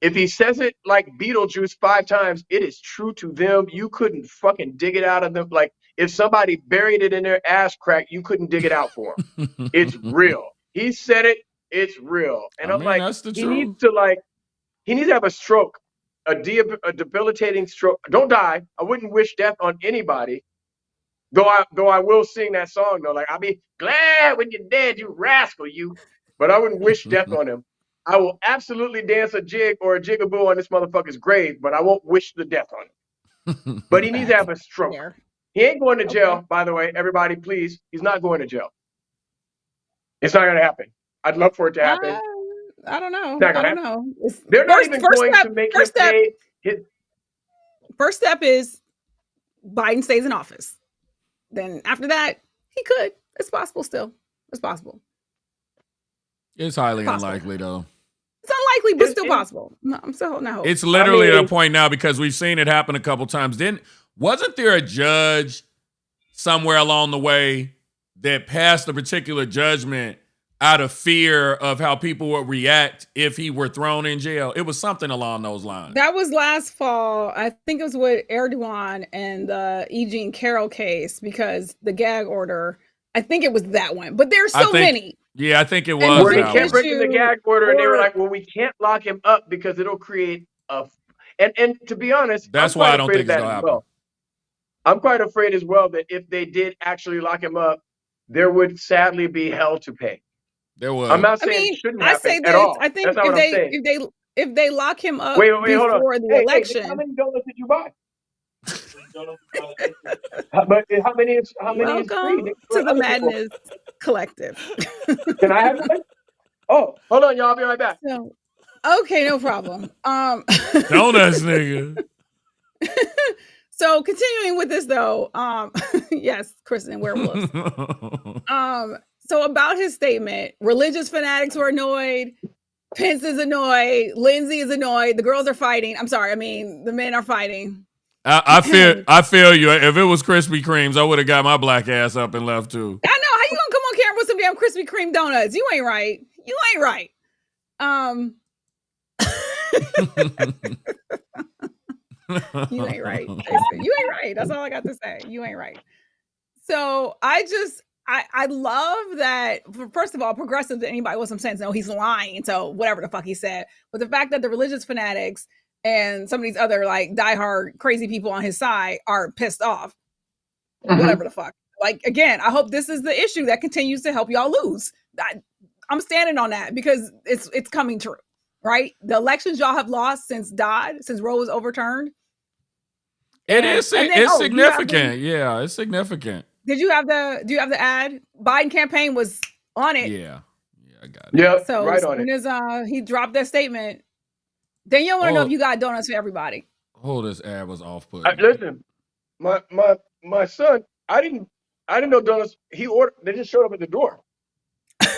If he says it like Beetlejuice 5 times, it is true to them. You couldn't fucking dig it out of them. Like, if somebody buried it in their ass crack, you couldn't dig it out for them. It's real. He said it. It's real. And I'm like, he needs to have a stroke, a debilitating stroke. Don't die. I wouldn't wish death on anybody. Though I will sing that song though. Like, I'll be glad when you're dead, you rascal, you. But I wouldn't wish death on him. I will absolutely dance a jig or a jigaboo on this motherfucker's grave, but I won't wish the death on him. But he needs to have a stroke. He ain't going to jail, by the way. Everybody, please. He's not going to jail. It's not going to happen. I'd love for it to happen. I don't know. They're not even going to make him pay his. First step is Biden stays in office. Then after that, he could. It's possible still. It's possible. It's highly unlikely, though. It's unlikely, but still possible. No, I'm still holding out hope. It's literally at a point now because we've seen it happen a couple times. Wasn't there a judge somewhere along the way that passed a particular judgment out of fear of how people would react if he were thrown in jail. It was something along those lines. That was last fall. I think it was with Erdogan and the E. Jean Carroll case, because the gag order, I think it was that one. But there's so many. Yeah, I think it was. And Where they that kept one. breaking the gag order, and they were like, well, we can't lock him up because it'll create a... And to be honest, that's why I don't think it's going to happen. Well. I'm quite afraid as well that if they did actually lock him up, there would sadly be hell to pay. There was. I'm not saying it shouldn't happen at all. I think That's not what I'm saying. if they lock him up hold on. before the election. How many donuts did you buy? how many is Welcome free? to the Madness Collective. Can I have one? Oh, hold on, y'all. I'll be right back. So, okay, no problem. Donuts, nigga. So continuing with this though, yes, Kristen, werewolves. So about his statement, religious fanatics were annoyed. Pence is annoyed. Lindsay is annoyed. The girls are fighting. I'm sorry. I mean, the men are fighting. I feel you. If it was Krispy Kremes, I would have got my black ass up and left too. I know. How you gonna come on camera with some damn Krispy Kreme donuts? You ain't right. You ain't right. You ain't right. You ain't right. That's all I got to say. You ain't right. So I love that. First of all, progressive to anybody with some sense, no, he's lying. So whatever the fuck he said. But the fact that the religious fanatics and some of these other like diehard crazy people on his side are pissed off. Whatever the fuck. Like, again, I hope this is the issue that continues to help y'all lose. I'm standing on that because it's coming true, right? The elections y'all have lost since Roe was overturned. It's significant. Yeah, it's significant. Do you have the ad? Biden campaign was on it. Yeah, I got it. Yeah, so right as on soon it. as he dropped that statement, then you want to know if you got donuts for everybody. Oh, this ad was off-putting. Listen, my son, I didn't know donuts. He ordered. They just showed up at the door. I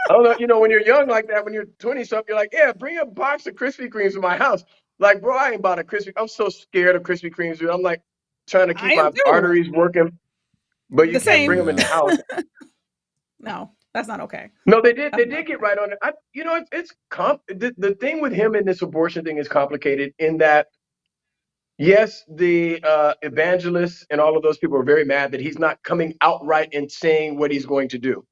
don't know. You know, when you're young like that, when you're 20-something, you're like, yeah, bring a box of Krispy Kremes to my house. Like, bro, I ain't bought a Krispy. I'm so scared of Krispy Kremes, dude. I'm like trying to keep my arteries working, but you can't bring them in the house. No, that's not okay. No, they did. They did get right on it. The thing with him in this abortion thing is complicated in that, yes, the evangelists and all of those people are very mad that he's not coming outright and saying what he's going to do.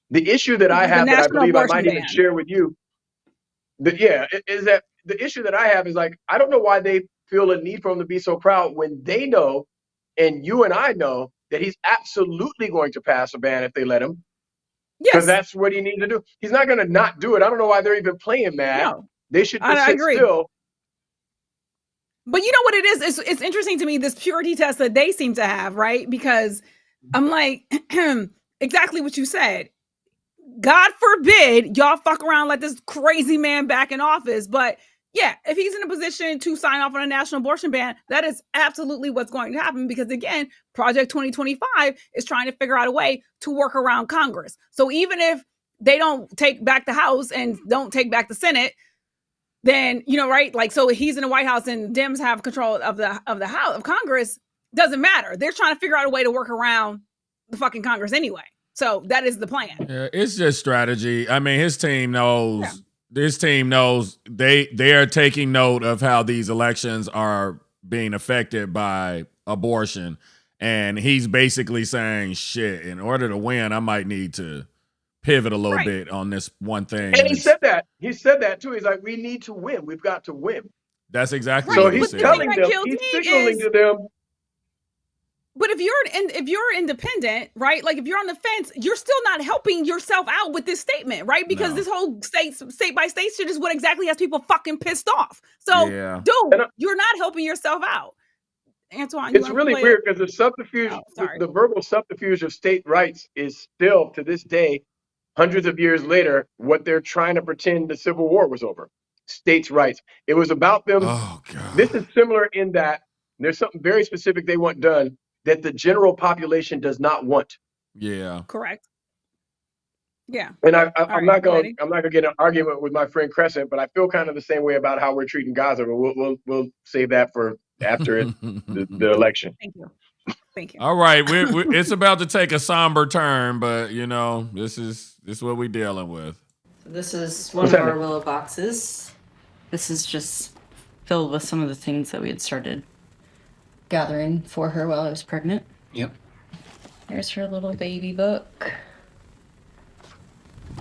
The issue that I have, that I believe I might even share with you, is that the issue that I have is like, I don't know why they feel a need for him to be so proud when they know, and you and I know, that he's absolutely going to pass a ban if they let him. Because that's what he needs to do. He's not going to not do it. I don't know why they're even playing mad. No, they should just sit still. But you know what it is? It's interesting to me, this purity test that they seem to have, right? Because I'm like, exactly what you said. God forbid y'all fuck around and let this crazy man back in office. But yeah, if he's in a position to sign off on a national abortion ban, that is absolutely what's going to happen. Because again, Project 2025 is trying to figure out a way to work around Congress. So even if they don't take back the House and don't take back the Senate, then, you know, right? Like, so he's in the White House and Dems have control of the House of Congress. Doesn't matter. They're trying to figure out a way to work around the fucking Congress anyway. So that is the plan. Yeah, it's just strategy. I mean, his team knows. Yeah. This team knows they are taking note of how these elections are being affected by abortion, and he's basically saying, "Shit, in order to win, I might need to pivot a little bit on this one thing." And he said that. He said that too. He's like, "We need to win. We've got to win." That's exactly so what he's telling them. He's signaling to them. But if you're independent, right? Like if you're on the fence, you're still not helping yourself out with this statement, right? Because this whole state by state shit is what exactly has people fucking pissed off. So, dude, you're not helping yourself out. Antoine, it's really weird because the subterfuge, the verbal subterfuge of state rights is still to this day, hundreds of years later, what they're trying to pretend the Civil War was over. States' rights. It was about them. Oh, God. This is similar in that there's something very specific they want done that the general population does not want. Yeah. Correct. Yeah. And I'm not gonna get in an argument with my friend Crescent, but I feel kind of the same way about how we're treating Gaza. But we'll save that for after the election. Thank you. Thank you. All right, it's about to take a somber turn, but this is what we're dealing with. This is one of our willow boxes. This is just filled with some of the things that we had started gathering for her while I was pregnant. Yep. There's her little baby book.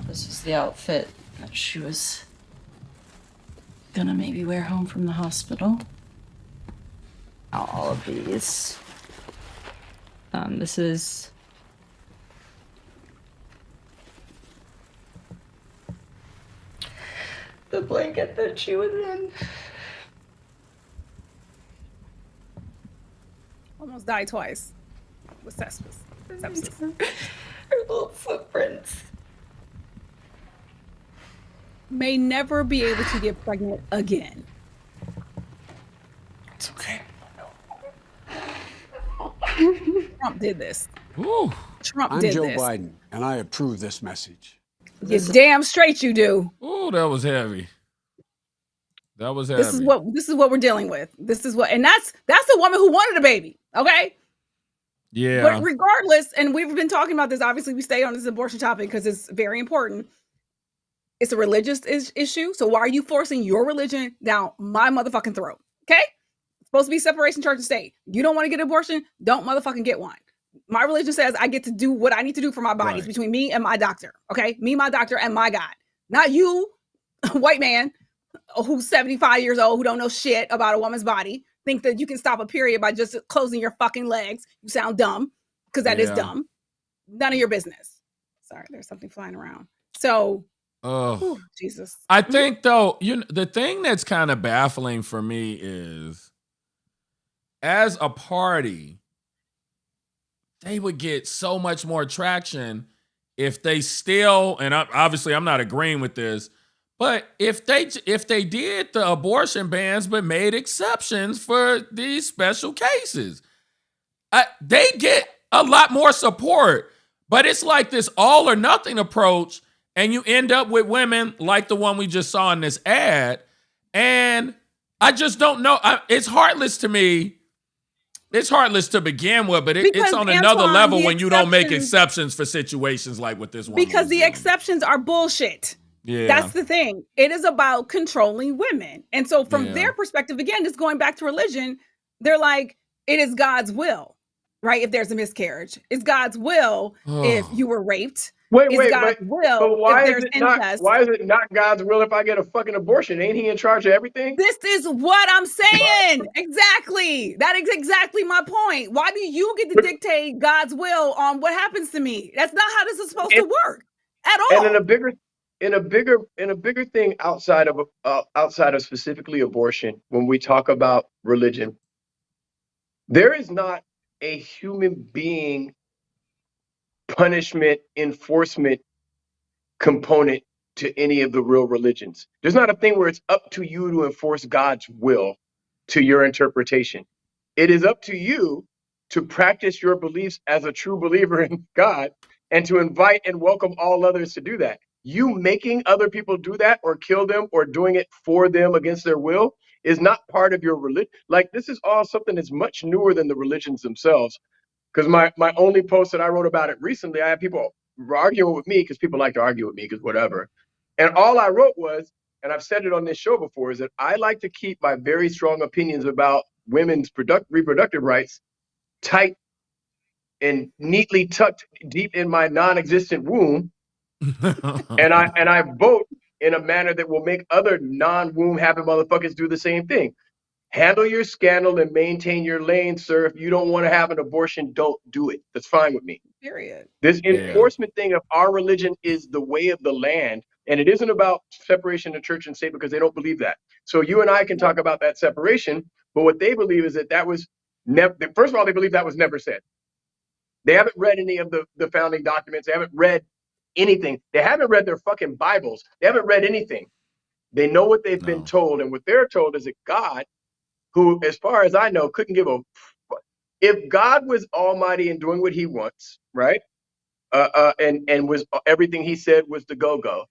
This is the outfit that she was gonna maybe wear home from the hospital. All of these. This is the blanket that she was in. Almost died twice with sepsis. Her little footprints. May never be able to get pregnant again. It's okay. Trump did this. Ooh. Trump I'm did Joe this. Biden, and I approve this message. You're damn straight you do. Ooh, that was heavy. That was heavy. This is what we're dealing with. This is what, and that's a woman who wanted a baby. Okay. Yeah. But regardless, and we've been talking about this. Obviously, we stay on this abortion topic because it's very important. It's a religious issue. So why are you forcing your religion down my motherfucking throat? Okay. It's supposed to be separation church and state. You don't want to get an abortion? Don't motherfucking get one. My religion says I get to do what I need to do for my body. It's between me and my doctor. Okay. Me, my doctor, and my God. Not you, white man, who's 75 years old, who don't know shit about a woman's body, think that you can stop a period by just closing your fucking legs. You sound dumb, because that is dumb. None of your business. Sorry, there's something flying around. So, whew, Jesus. I think though, the thing that's kind of baffling for me is, as a party, they would get so much more traction if they still, and obviously I'm not agreeing with this, but if they did the abortion bans but made exceptions for these special cases, they get a lot more support. But it's like this all or nothing approach, and you end up with women like the one we just saw in this ad. And I just don't know. It's heartless to me. It's heartless to begin with, but it's on another level when you don't make exceptions for situations like what this one. Because the exceptions are bullshit. Yeah. That's the thing. It is about controlling women. And so from their perspective, again, just going back to religion, they're like, it is God's will, right? If there's a miscarriage, it's God's will if you were raped. Wait, God's will but why if there's incest. Why is it not God's will if I get a fucking abortion? Ain't he in charge of everything? This is what I'm saying. Exactly. That is exactly my point. Why do you get to dictate God's will on what happens to me? That's not how this is supposed to work at all. And in a bigger thing outside of specifically abortion, when we talk about religion, there is not a human being punishment enforcement component to any of the real religions. There's not a thing where it's up to you to enforce God's will to your interpretation. It is up to you to practice your beliefs as a true believer in God and to invite and welcome all others to do that. You making other people do that or kill them or doing it for them against their will is not part of your religion. Like, this is all something that's much newer than the religions themselves. Because my only post that I wrote about it recently, I had people arguing with me because people like to argue with me because whatever. And all I wrote was, and I've said it on this show before, is that I like to keep my very strong opinions about women's reproductive rights tight and neatly tucked deep in my non-existent womb. and I vote in a manner that will make other non-womb happy motherfuckers do the same thing. Handle your scandal and maintain your lane, sir. If you don't want to have an abortion, don't do it. That's fine with me. Period. This enforcement thing of our religion is the way of the land. And it isn't about separation of church and state because they don't believe that. So you and I can talk about that separation. But what they believe is that was never, first of all, they believe that was never said. They haven't read any of the founding documents. They haven't read anything. They haven't read their fucking Bibles. They haven't read anything. They know what they've been told. And what they're told is that God, who, as far as I know, couldn't give a fuck. If God was almighty and doing what he wants, right? And was everything he said was the go-go,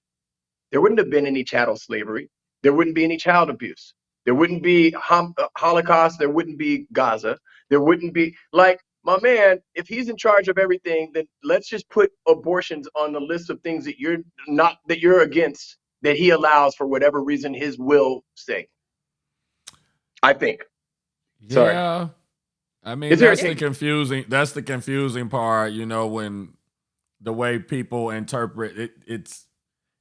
there wouldn't have been any chattel slavery. There wouldn't be any child abuse. There wouldn't be Holocaust. There wouldn't be Gaza. There wouldn't be, like, my man, if he's in charge of everything, then let's just put abortions on the list of things that you're against, that he allows for whatever reason, his will sake. I think. Sorry. Yeah. I mean, that's the confusing part, you know, when the way people interpret it,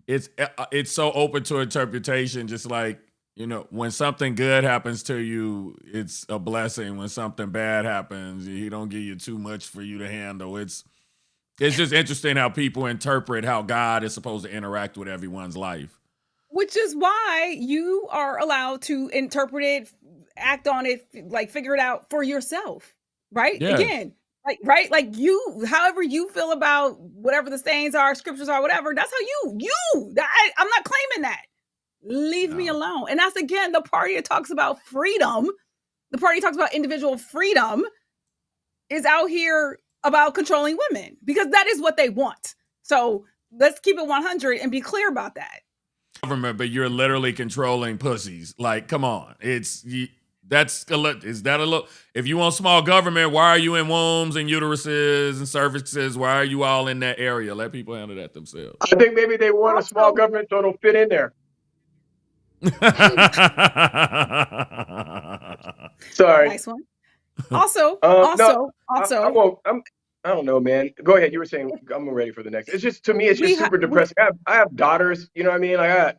it's so open to interpretation, just like, you know, when something good happens to you, it's a blessing. When something bad happens, he don't give you too much for you to handle. It's just interesting how people interpret how God is supposed to interact with everyone's life. Which is why you are allowed to interpret it, act on it, like figure it out for yourself, right? Yes. Again, right? Like you, however you feel about whatever the sayings are, scriptures are, whatever, that's how I'm not claiming that. Leave me alone. And that's, again, the party that talks about freedom. The party talks about individual freedom is out here about controlling women because that is what they want. So let's keep it 100 and be clear about that. Government, but you're literally controlling pussies. Like, come on. Is that a little, if you want small government, why are you in wombs and uteruses and cervixes? Why are you all in that area? Let people handle that themselves. I think maybe they want a small government so it'll fit in there. Sorry. Nice one. Also, I don't know, man. Go ahead. You were saying I'm ready for the next. It's just, to me, it's just super depressing. I have daughters, you know what I mean? I got,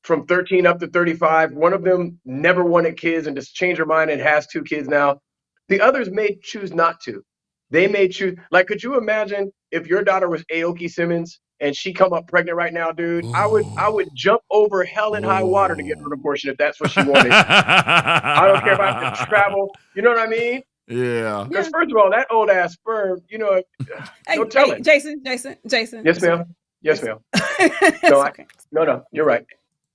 from 13 up to 35. One of them never wanted kids and just changed her mind and has 2 kids now. The others may choose not to. They may choose. Like, could you imagine if your daughter was Aoki Simmons and she come up pregnant right now, dude? I would jump over hell and high water to get her an abortion if that's what she wanted. I don't care if I have to travel. You know what I mean? Yeah. Because first of all, that old ass sperm, you know, no telling. Jason. Yes, ma'am. Yes, ma'am. No, you're right.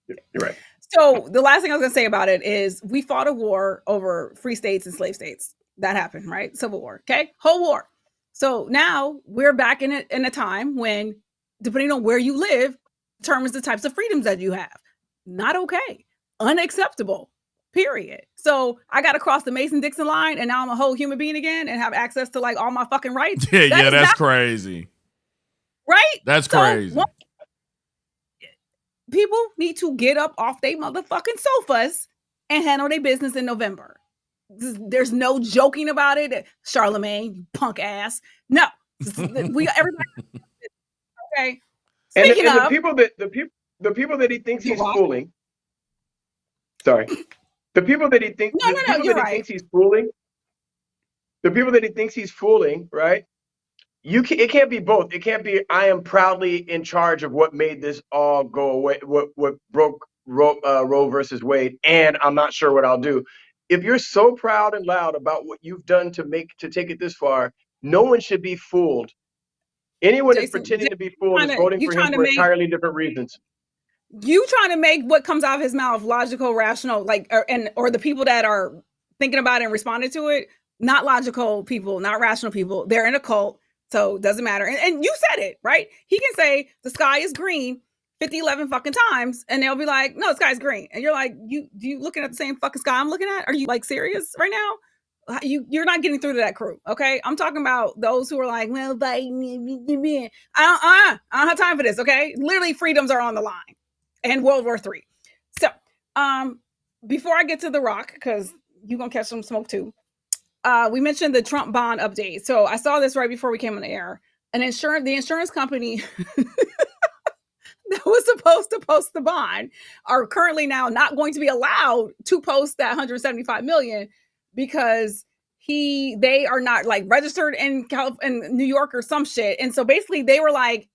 You're right. So the last thing I was going to say about it is we fought a war over free states and slave states. That happened, right? Civil War. Okay. Whole war. So now we're back in a time when, depending on where you live, determines the types of freedoms that you have. Not okay. Unacceptable. Period. So I got to cross the Mason-Dixon line and now I'm a whole human being again and have access to like all my fucking rights. That's crazy. Right? That's crazy. People need to get up off their motherfucking sofas and handle their business in November. There's no joking about it. Charlamagne, you punk ass. No. Everybody. Okay. Speaking of the people that he thinks he's fooling. Sorry. The people that he thinks thinks he's fooling. The people that he thinks he's fooling, right? It can't be both. It can't be I am proudly in charge of what made this all go away, what broke Roe versus Wade, and I'm not sure what I'll do. If you're so proud and loud about what you've done to take it this far, no one should be fooled. Anyone that's pretending to be fooled is voting for him for entirely different reasons. You trying to make what comes out of his mouth logical, rational, or the people that are thinking about it and responding to it, not logical people, not rational people. They're in a cult, so it doesn't matter. And you said it, right? He can say the sky is green 11 fucking times, and they'll be like, no, the sky's green. And you're like, you looking at the same fucking sky I'm looking at? Are you like serious right now? You're not getting through to that crew, okay? I'm talking about those who are like, well, I don't have time for this, okay? Literally, freedoms are on the line. And World War III. So, before I get to The Rock, because you're going to catch some smoke too, we mentioned the Trump bond update. So I saw this right before we came on the air. The insurance company that was supposed to post the bond are currently now not going to be allowed to post that $175 million because they are not like registered in New York or some shit. And so basically they were like,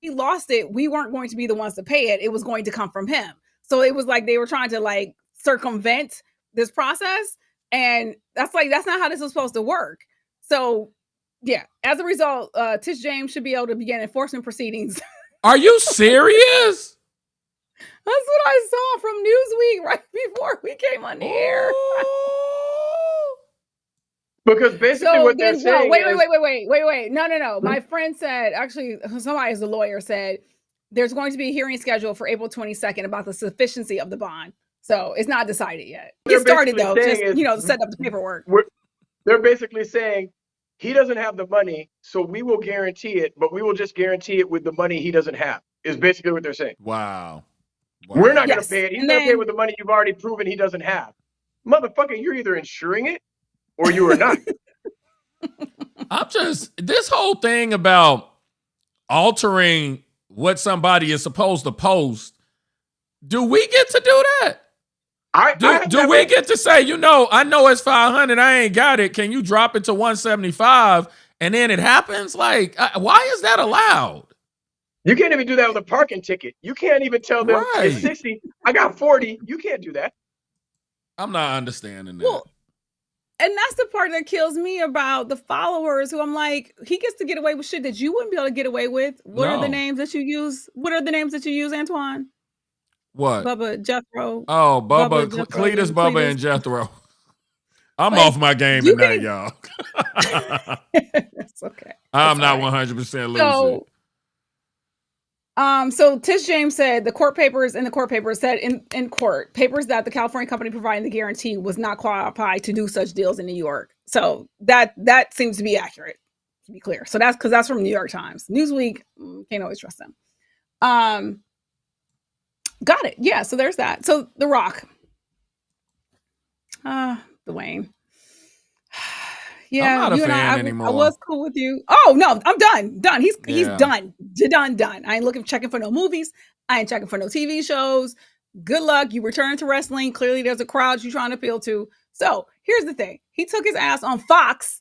he lost it. We weren't going to be the ones to pay it. It was going to come from him. So it was like they were trying to like circumvent this process. And that's not how this was supposed to work. So yeah, as a result, Tish James should be able to begin enforcement proceedings. Are you serious? That's what I saw from Newsweek right before we came on the air. Because basically what they're saying wait. No. My friend said, actually, somebody as a lawyer said, there's going to be a hearing scheduled for April 22nd about the sufficiency of the bond. So it's not decided yet. It started though, just, to set up the paperwork. they're basically saying he doesn't have the money, so we will guarantee it, but we will just guarantee it with the money he doesn't have, is basically what they're saying. Wow. We're not going to Yes. pay it. He's And going to pay then- it with the money you've already proven he doesn't have. Motherfucker, you're either insuring it or you are not. This whole thing about altering what somebody is supposed to post, do we get to do that? Do we get to say, I know it's 500, I ain't got it. Can you drop it to 175? And then it happens? Like, why is that allowed? You can't even do that with a parking ticket. You can't even tell them Right. it's 60. I got 40. You can't do that. I'm not understanding that. Well, and that's the part that kills me about the followers who I'm like, he gets to get away with shit that you wouldn't be able to get away with. What are the names that you use? What are the names that you use, Antoine? What? Bubba, Jethro. Oh, Bubba, Jethro, Cletus, Bubba, Cletus. and Jethro. I'm Like, off my game you tonight, can- y'all. It's okay. I'm It's not all right. 100% lucid. So Tish James said the court papers said in court papers that the California company providing the guarantee was not qualified to do such deals in New York. So that seems to be accurate, to be clear. So that's because that's from New York Times. Newsweek, can't always trust them. Got it. Yeah. So there's that. So The Rock, Dwayne. Yeah, I'm not a you and fan I anymore. was cool with you. Oh no, I'm done. He's Yeah. done. Done. I ain't checking for no movies. I ain't checking for no TV shows. Good luck. You return to wrestling. Clearly, there's a crowd you're trying to appeal to. So here's the thing: he took his ass on Fox.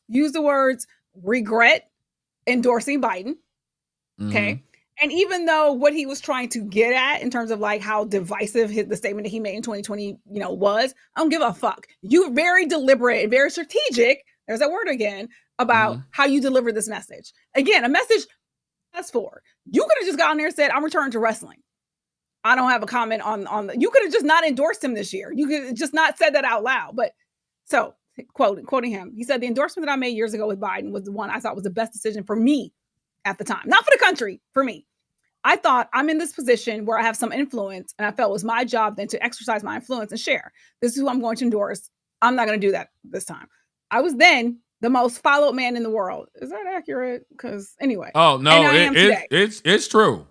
Used the words regret endorsing Biden. Okay. And even though what he was trying to get at in terms of like how divisive the statement that he made in 2020, was, I don't give a fuck. You're very deliberate and very strategic. There's that word again about how you deliver this message. Again, a message that's for. You could have just gotten there and said, I'm returning to wrestling. I don't have a comment on you could have just not endorsed him this year. You could have just not said that out loud. But so quoting him, he said, the endorsement that I made years ago with Biden was the one I thought was the best decision for me at the time. Not for the country, for me. I thought I'm in this position where I have some influence, and I felt it was my job then to exercise my influence and share. This is who I'm going to endorse. I'm not going to do that this time. I was then the most followed man in the world. Is that accurate? Because anyway. Oh no, it's true.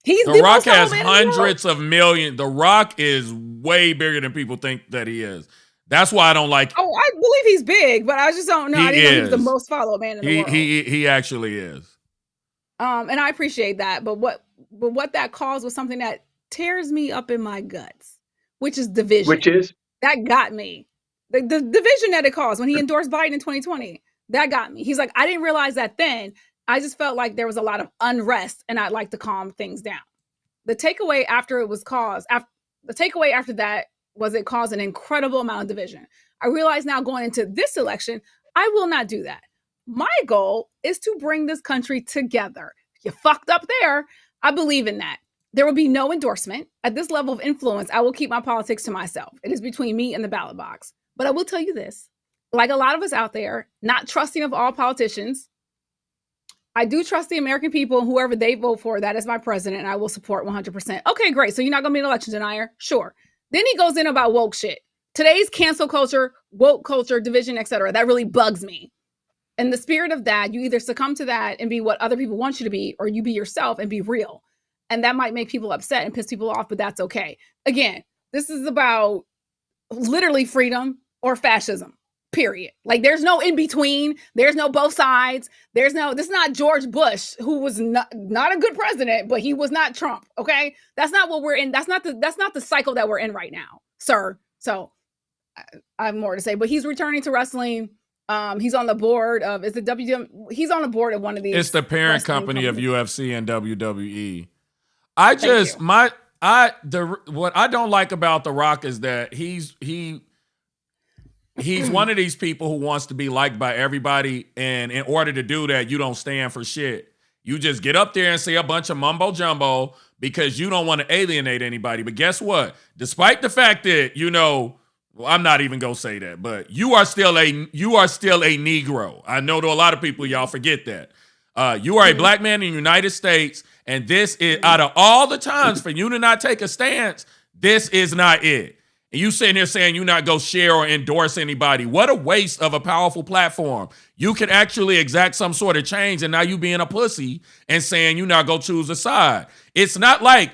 He's The Rock has hundreds of millions. The Rock is way bigger than people think that he is. That's why I don't like. Oh, I believe he's big, but I just don't know. I didn't know he was the most followed man in the world. He actually is. And I appreciate that, but what that caused was something that tears me up in my guts, which is division. Which is? That got me. The division that it caused when he endorsed Biden in 2020, that got me. He's like, I didn't realize that then. I just felt like there was a lot of unrest, and I'd like to calm things down. The takeaway after that was it caused an incredible amount of division. I realize now going into this election, I will not do that. My goal is to bring this country together. You fucked up there. I believe in that. There will be no endorsement. At this level of influence, I will keep my politics to myself. It is between me and the ballot box. But I will tell you this, like a lot of us out there, not trusting of all politicians, I do trust the American people, whoever they vote for, that is my president, and I will support 100%. Okay, great. So you're not going to be an election denier? Sure. Then he goes in about woke shit. Today's cancel culture, woke culture, division, etc. That really bugs me. In the spirit of that, you either succumb to that and be what other people want you to be, or you be yourself and be real. And that might make people upset and piss people off, but that's okay. Again, this is about literally freedom or fascism, period. Like there's no in between. There's no both sides. This is not George Bush, who was not a good president, but he was not Trump. Okay. That's not what we're in. That's not the cycle that we're in right now, sir. So I have more to say, but he's returning to wrestling. He's on the board of he's on the board of one of these. It's the parent company of UFC and WWE. What I don't like about The Rock is that he's one of these people who wants to be liked by everybody, and in order to do that, you don't stand for shit. You just get up there and say a bunch of mumbo jumbo because you don't want to alienate anybody. But guess what? Despite the fact that well, I'm not even gonna say that, but you are still a Negro. I know to a lot of people, y'all forget that. You are a black man in the United States, and this is out of all the times for you to not take a stance, this is not it. And you sitting here saying you not go share or endorse anybody. What a waste of a powerful platform. You could actually exact some sort of change, and now you being a pussy and saying you not go choose a side. It's not like,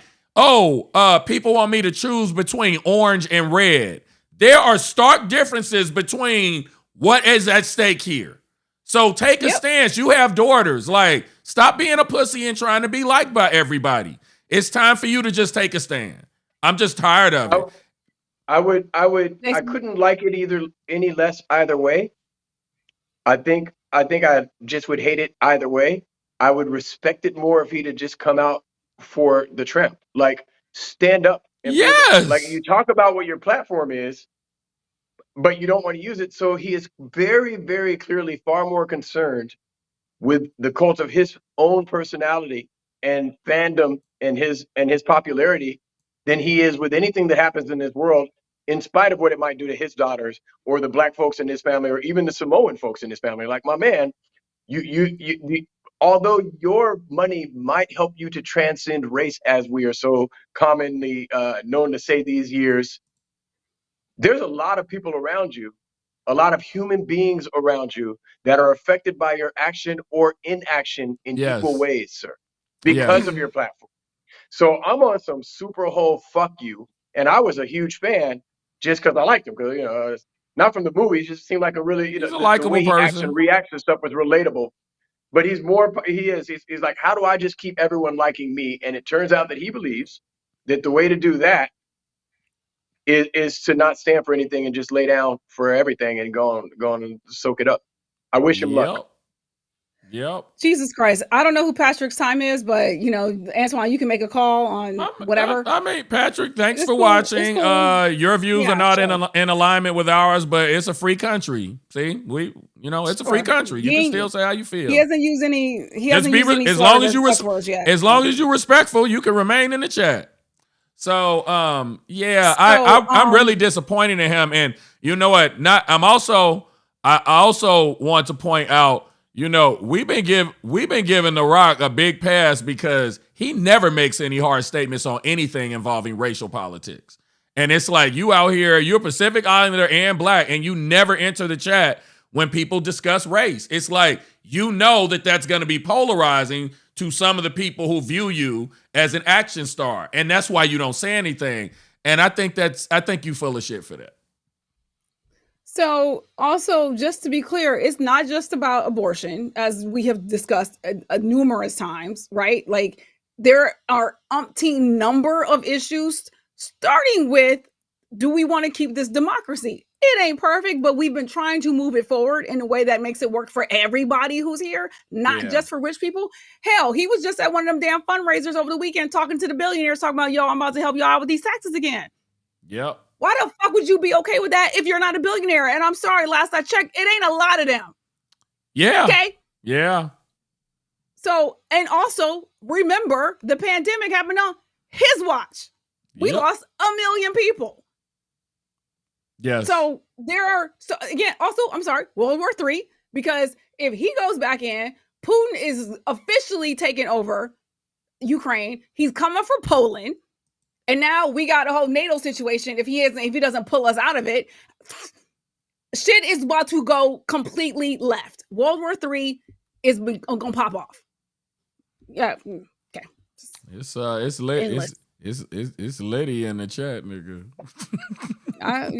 people want me to choose between orange and red. There are stark differences between what is at stake here. So take a stance. You have daughters. Like, stop being a pussy and trying to be liked by everybody. It's time for you to just take a stand. I'm just tired of it. I couldn't like it any less either way. I think I just would hate it either way. I would respect it more if he'd have just come out for the tramp. Like, stand up. And yes. Like, you talk about what your platform is, but you don't want to use it. So he is very, very clearly far more concerned with the cult of his own personality and fandom and his popularity than he is with anything that happens in this world, in spite of what it might do to his daughters or the black folks in his family or even the Samoan folks in his family. Like, my man, you although your money might help you to transcend race, as we are so commonly known to say these years, there's a lot of people around you, a lot of human beings around you that are affected by your action or inaction in equal ways, sir, because of your platform. So I'm on some super whole fuck you. And I was a huge fan just because I liked him. Because, not from the movies, just seemed like a really, he's a likable person. Reaction stuff was relatable. But he's like, how do I just keep everyone liking me? And it turns out that he believes that the way to do that is to not stand for anything and just lay down for everything and go on and soak it up. I wish him luck. Yep. Jesus Christ. I don't know who Patrick's time is, but, Antoine, you can make a call on whatever. I mean, Patrick, thanks for watching. Cool. Your views are not in alignment with ours, but it's a free country. See, it's a free country. You can still say how you feel. He hasn't used any. As long as you're respectful, you can remain in the chat. So, I'm really disappointed in him. And you know what? I also want to point out, we've been giving The Rock a big pass because he never makes any hard statements on anything involving racial politics. And it's like, you out here, you're a Pacific Islander and black, and you never enter the chat when people discuss race. It's like, that's going to be polarizing to some of the people who view you as an action star. And that's why you don't say anything. And I think you full of shit for that. So also, just to be clear, it's not just about abortion, as we have discussed numerous times, right? Like, there are umpteen number of issues, starting with, do we want to keep this democracy? It ain't perfect, but we've been trying to move it forward in a way that makes it work for everybody who's here, not just for rich people. Hell, he was just at one of them damn fundraisers over the weekend talking to the billionaires, talking about, I'm about to help y'all out with these taxes again. Yep. Why the fuck would you be okay with that if you're not a billionaire? And I'm sorry, last I checked, it ain't a lot of them. Yeah. Okay? Yeah. So, and also, remember, the pandemic happened on his watch. We lost 1 million people. Yes. So again, also, I'm sorry, World War III, because if he goes back in, Putin is officially taking over Ukraine. He's coming for Poland. And now we got a whole NATO situation. If he doesn't pull us out of it, shit is about to go completely left. World War III is gonna pop off. Yeah. Okay. It's Letty in the chat, nigga. I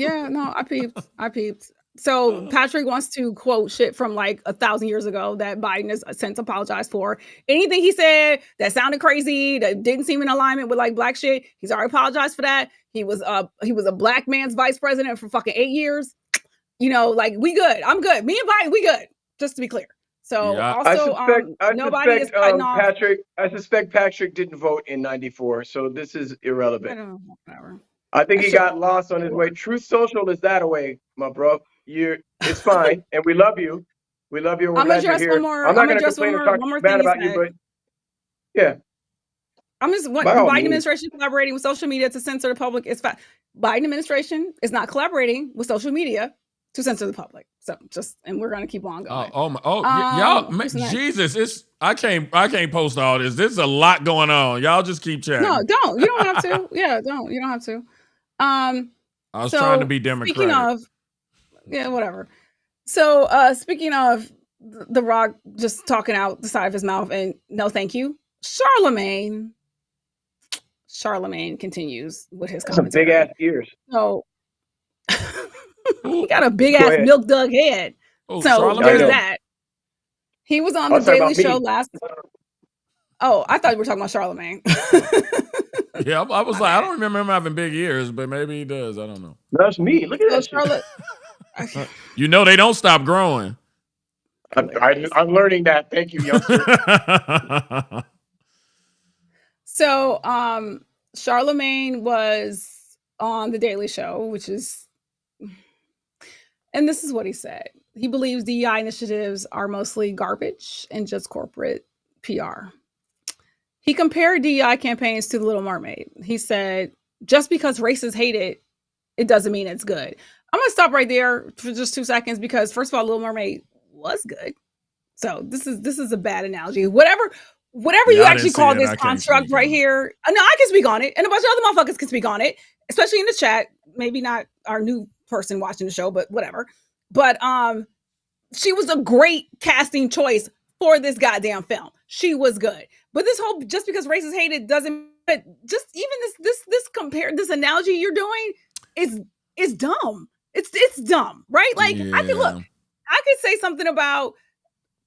peeped. So Patrick wants to quote shit from like 1,000 years ago that Biden has since apologized for. Anything he said that sounded crazy, that didn't seem in alignment with like black shit, he's already apologized for that. He was a black man's vice president for fucking 8 years. Like, we good. I'm good. Me and Biden, we good. Just to be clear. So also, nobody is cutting off. I suspect Patrick didn't vote in '94, so this is irrelevant. I don't know, whatever. I think he got lost on his way. Truth Social is that away, my bro. It's fine, and we love you. We love you. I'm gonna address one more. I'm not going to complain or talk bad about you, but yeah. Biden administration collaborating with social media to censor the public is fact. Biden administration is not collaborating with social media to censor the public. So and we're going to keep on going. Y'all, Jesus, I can't post all this. There's a lot going on. Y'all just keep chatting. No, don't. You don't have to. Yeah, don't. You don't have to. I was trying to be democratic. Speaking of, yeah, whatever. So speaking of The Rock just talking out the side of his mouth and no thank you, Charlamagne continues with his Some commentary. big ass ears. So he got a big ass milk dug head. Oh, So Charlamagne. there's that. He was on the Daily Show last. Oh, I thought you were talking about Charlamagne. Yeah, I was like, I don't remember him having big ears, but maybe he does. I don't know. That's me. Look at that. Charlotte. You know they don't stop growing. I'm learning that. Thank you, youngster. So, Charlamagne was on the Daily Show, which is, and this is what he said. He believes DEI initiatives are mostly garbage and just corporate PR. He compared DEI campaigns to The Little Mermaid. He said, just because racists hate it, it doesn't mean it's good. I'm going to stop right there for just 2 seconds because, first of all, Little Mermaid was good. So this is a bad analogy. Whatever you actually call this construct right here. No, I can speak on it. And a bunch of other motherfuckers can speak on it, especially in the chat. Maybe not our new person watching the show, but whatever. But she was a great casting choice for this goddamn film. She was good. But this whole just because racists hate it doesn't just even this analogy you're doing is dumb. It's dumb, right? Like I could say something about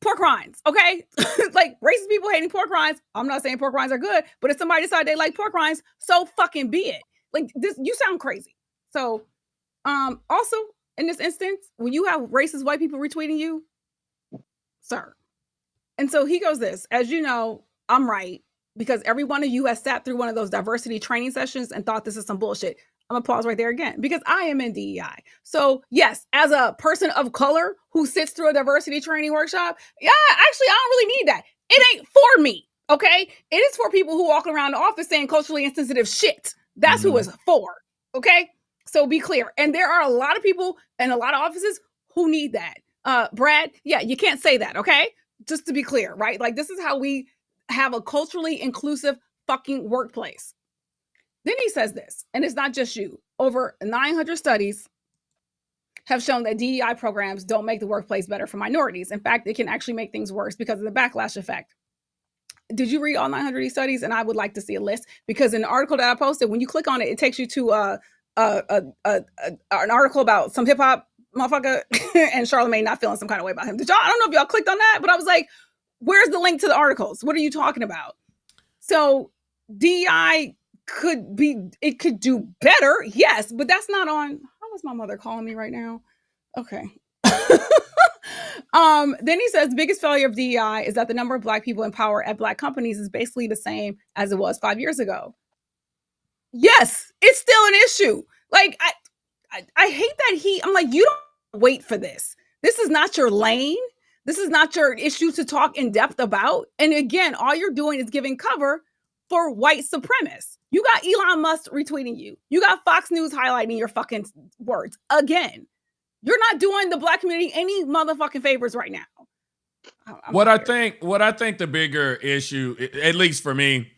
pork rinds, okay? Like racist people hating pork rinds. I'm not saying pork rinds are good, but if somebody decide they like pork rinds, so fucking be it. Like this, you sound crazy. So, also in this instance, when you have racist white people retweeting you, sir. And so he goes this, as you know, I'm right because every one of you has sat through one of those diversity training sessions and thought this is some bullshit. I'm gonna pause right there again because I am in DEI. So yes, as a person of color who sits through a diversity training workshop, yeah, actually, I don't really need that. It ain't for me, okay? It is for people who walk around the office saying culturally insensitive shit. That's who it's for, okay? So be clear. And there are a lot of people in a lot of offices who need that. Brad, yeah, you can't say that, okay? Just to be clear, right? Like this is how we have a culturally inclusive fucking workplace. Then he says this, and it's not just you. Over 900 studies have shown that DEI programs don't make the workplace better for minorities. In fact, it can actually make things worse because of the backlash effect. Did you read all 900 of these studies? And I would like to see a list because in the article that I posted, when you click on it, it takes you to an article about some hip hop motherfucker and Charlamagne not feeling some kind of way about him. I don't know if y'all clicked on that, but I was like, where's the link to the articles? What are you talking about? So DEI could do better, yes, but that's not on. How is my mother calling me right now? Okay. Then he says biggest failure of DEI is that the number of Black people in power at Black companies is basically the same as it was 5 years ago. Yes, it's still an issue. Like I hate that I'm like, you don't wait for this. This is not your lane. This is not your issue to talk in depth about. And again, all you're doing is giving cover for white supremacists. You got Elon Musk retweeting you. You got Fox News highlighting your fucking words. Again, you're not doing the Black community any motherfucking favors right now. What I think the bigger issue, at least for me,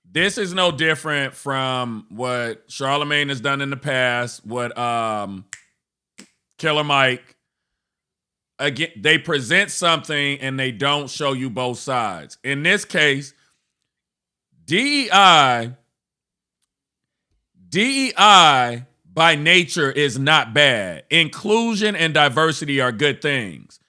this is no different from what Charlamagne has done in the past, what Killer Mike. Again, they present something and they don't show you both sides. In this case, DEI by nature is not bad. Inclusion and diversity are good things.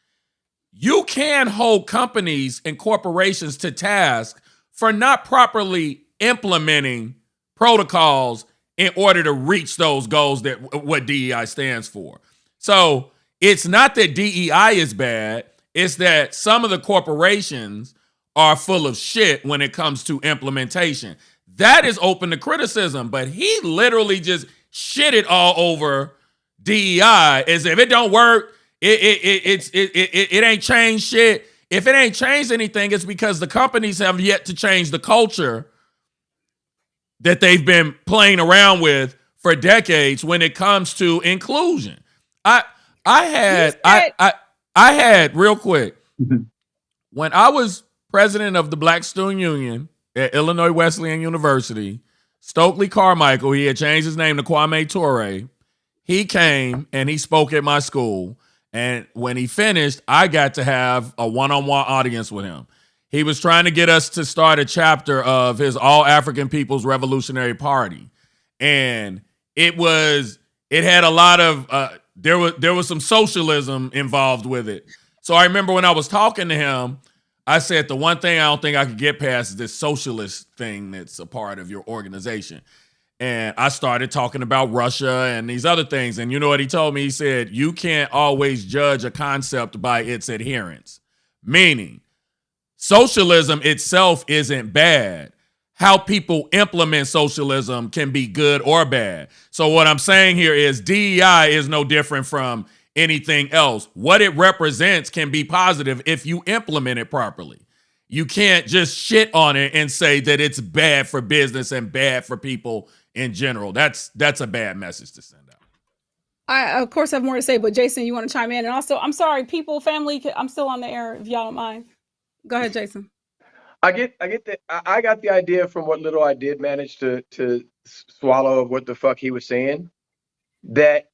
You can hold companies and corporations to task for not properly implementing protocols in order to reach those goals that what DEI stands for. So it's not that DEI is bad. It's that some of the corporations are full of shit when it comes to implementation. That is open to criticism, but he literally just shitted all over DEI as if it don't work. It ain't changed shit. If it ain't changed anything, it's because the companies have yet to change the culture that they've been playing around with for decades when it comes to inclusion. I had real quick, when I was president of the Black Student Union at Illinois Wesleyan University, Stokely Carmichael, he had changed his name to Kwame Ture. he came and he spoke at my school. And when he finished, I got to have a one-on-one audience with him. He was trying to get us to start a chapter of his All African People's Revolutionary Party. And it had a lot of, there was some socialism involved with it. So I remember when I was talking to him, I said, the one thing I don't think I could get past is this socialist thing that's a part of your organization. And I started talking about Russia and these other things. And you know what he told me? He said, you can't always judge a concept by its adherence. Meaning, socialism itself isn't bad. How people implement socialism can be good or bad. So what I'm saying here is DEI is no different from anything else. What it represents can be positive if you implement it properly. You can't just shit on it and say that it's bad for business and bad for people in general. That's a bad message to send out. I, of course, have more to say, but Jason, you want to chime in? And also, I'm sorry, people, family, I'm still on the air, if y'all don't mind. Go ahead, Jason. I get that. I got the idea from what little I did manage to swallow of what the fuck he was saying. That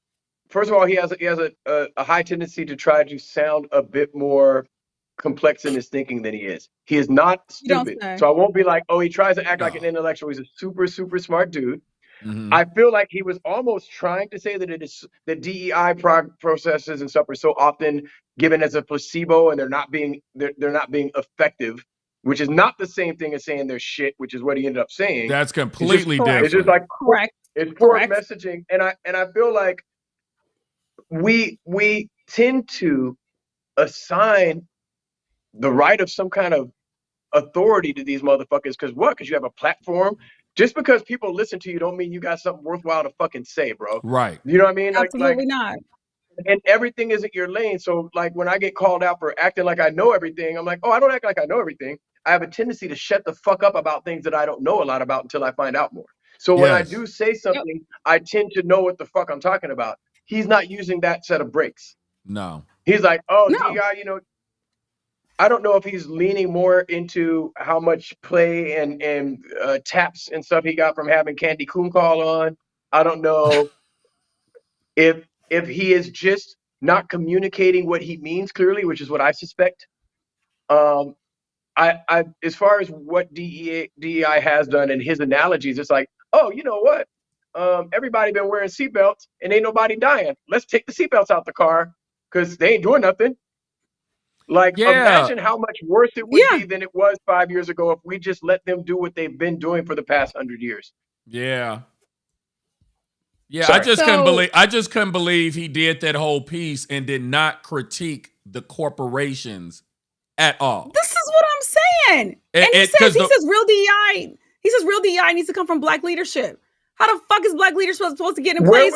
first of all, he has a high tendency to try to sound a bit more complex in his thinking than he is. He is not stupid. So I won't be like, oh, he tries to act like an intellectual. He's a super, super smart dude. Mm-hmm. I feel like he was almost trying to say that the DEI processes and stuff are so often given as a placebo and they're not being effective, which is not the same thing as saying they're shit, which is what he ended up saying. That's completely different. It's just like correct. It's poor messaging, and I feel like we tend to assign the right of some kind of authority to these motherfuckers because you have a platform. Just because people listen to you don't mean you got something worthwhile to fucking say, bro. Right. You know what I mean? Absolutely not. And everything isn't your lane. So like when I get called out for acting like I know everything, I'm like, oh, I don't act like I know everything. I have a tendency to shut the fuck up about things that I don't know a lot about until I find out more. So when I do say something, I tend to know what the fuck I'm talking about. He's not using that set of breaks. No. He's like, oh, DEI, you know, I don't know if he's leaning more into how much play and taps and stuff he got from having Candy Coon call on. I don't know if he is just not communicating what he means clearly, which is what I suspect. I as far as what DEI has done and his analogies, it's like, oh, you know what? Everybody been wearing seatbelts and ain't nobody dying. Let's take the seatbelts out the car because they ain't doing nothing. Like, imagine how much worse it would be than it was 5 years ago if we just let them do what they've been doing for the past 100 years. Yeah. Sorry. I just couldn't believe he did that whole piece and did not critique the corporations at all. This is what I'm saying. And he says real DEI. He says real DEI needs to come from Black leadership. How the fuck is Black leadership supposed to get in place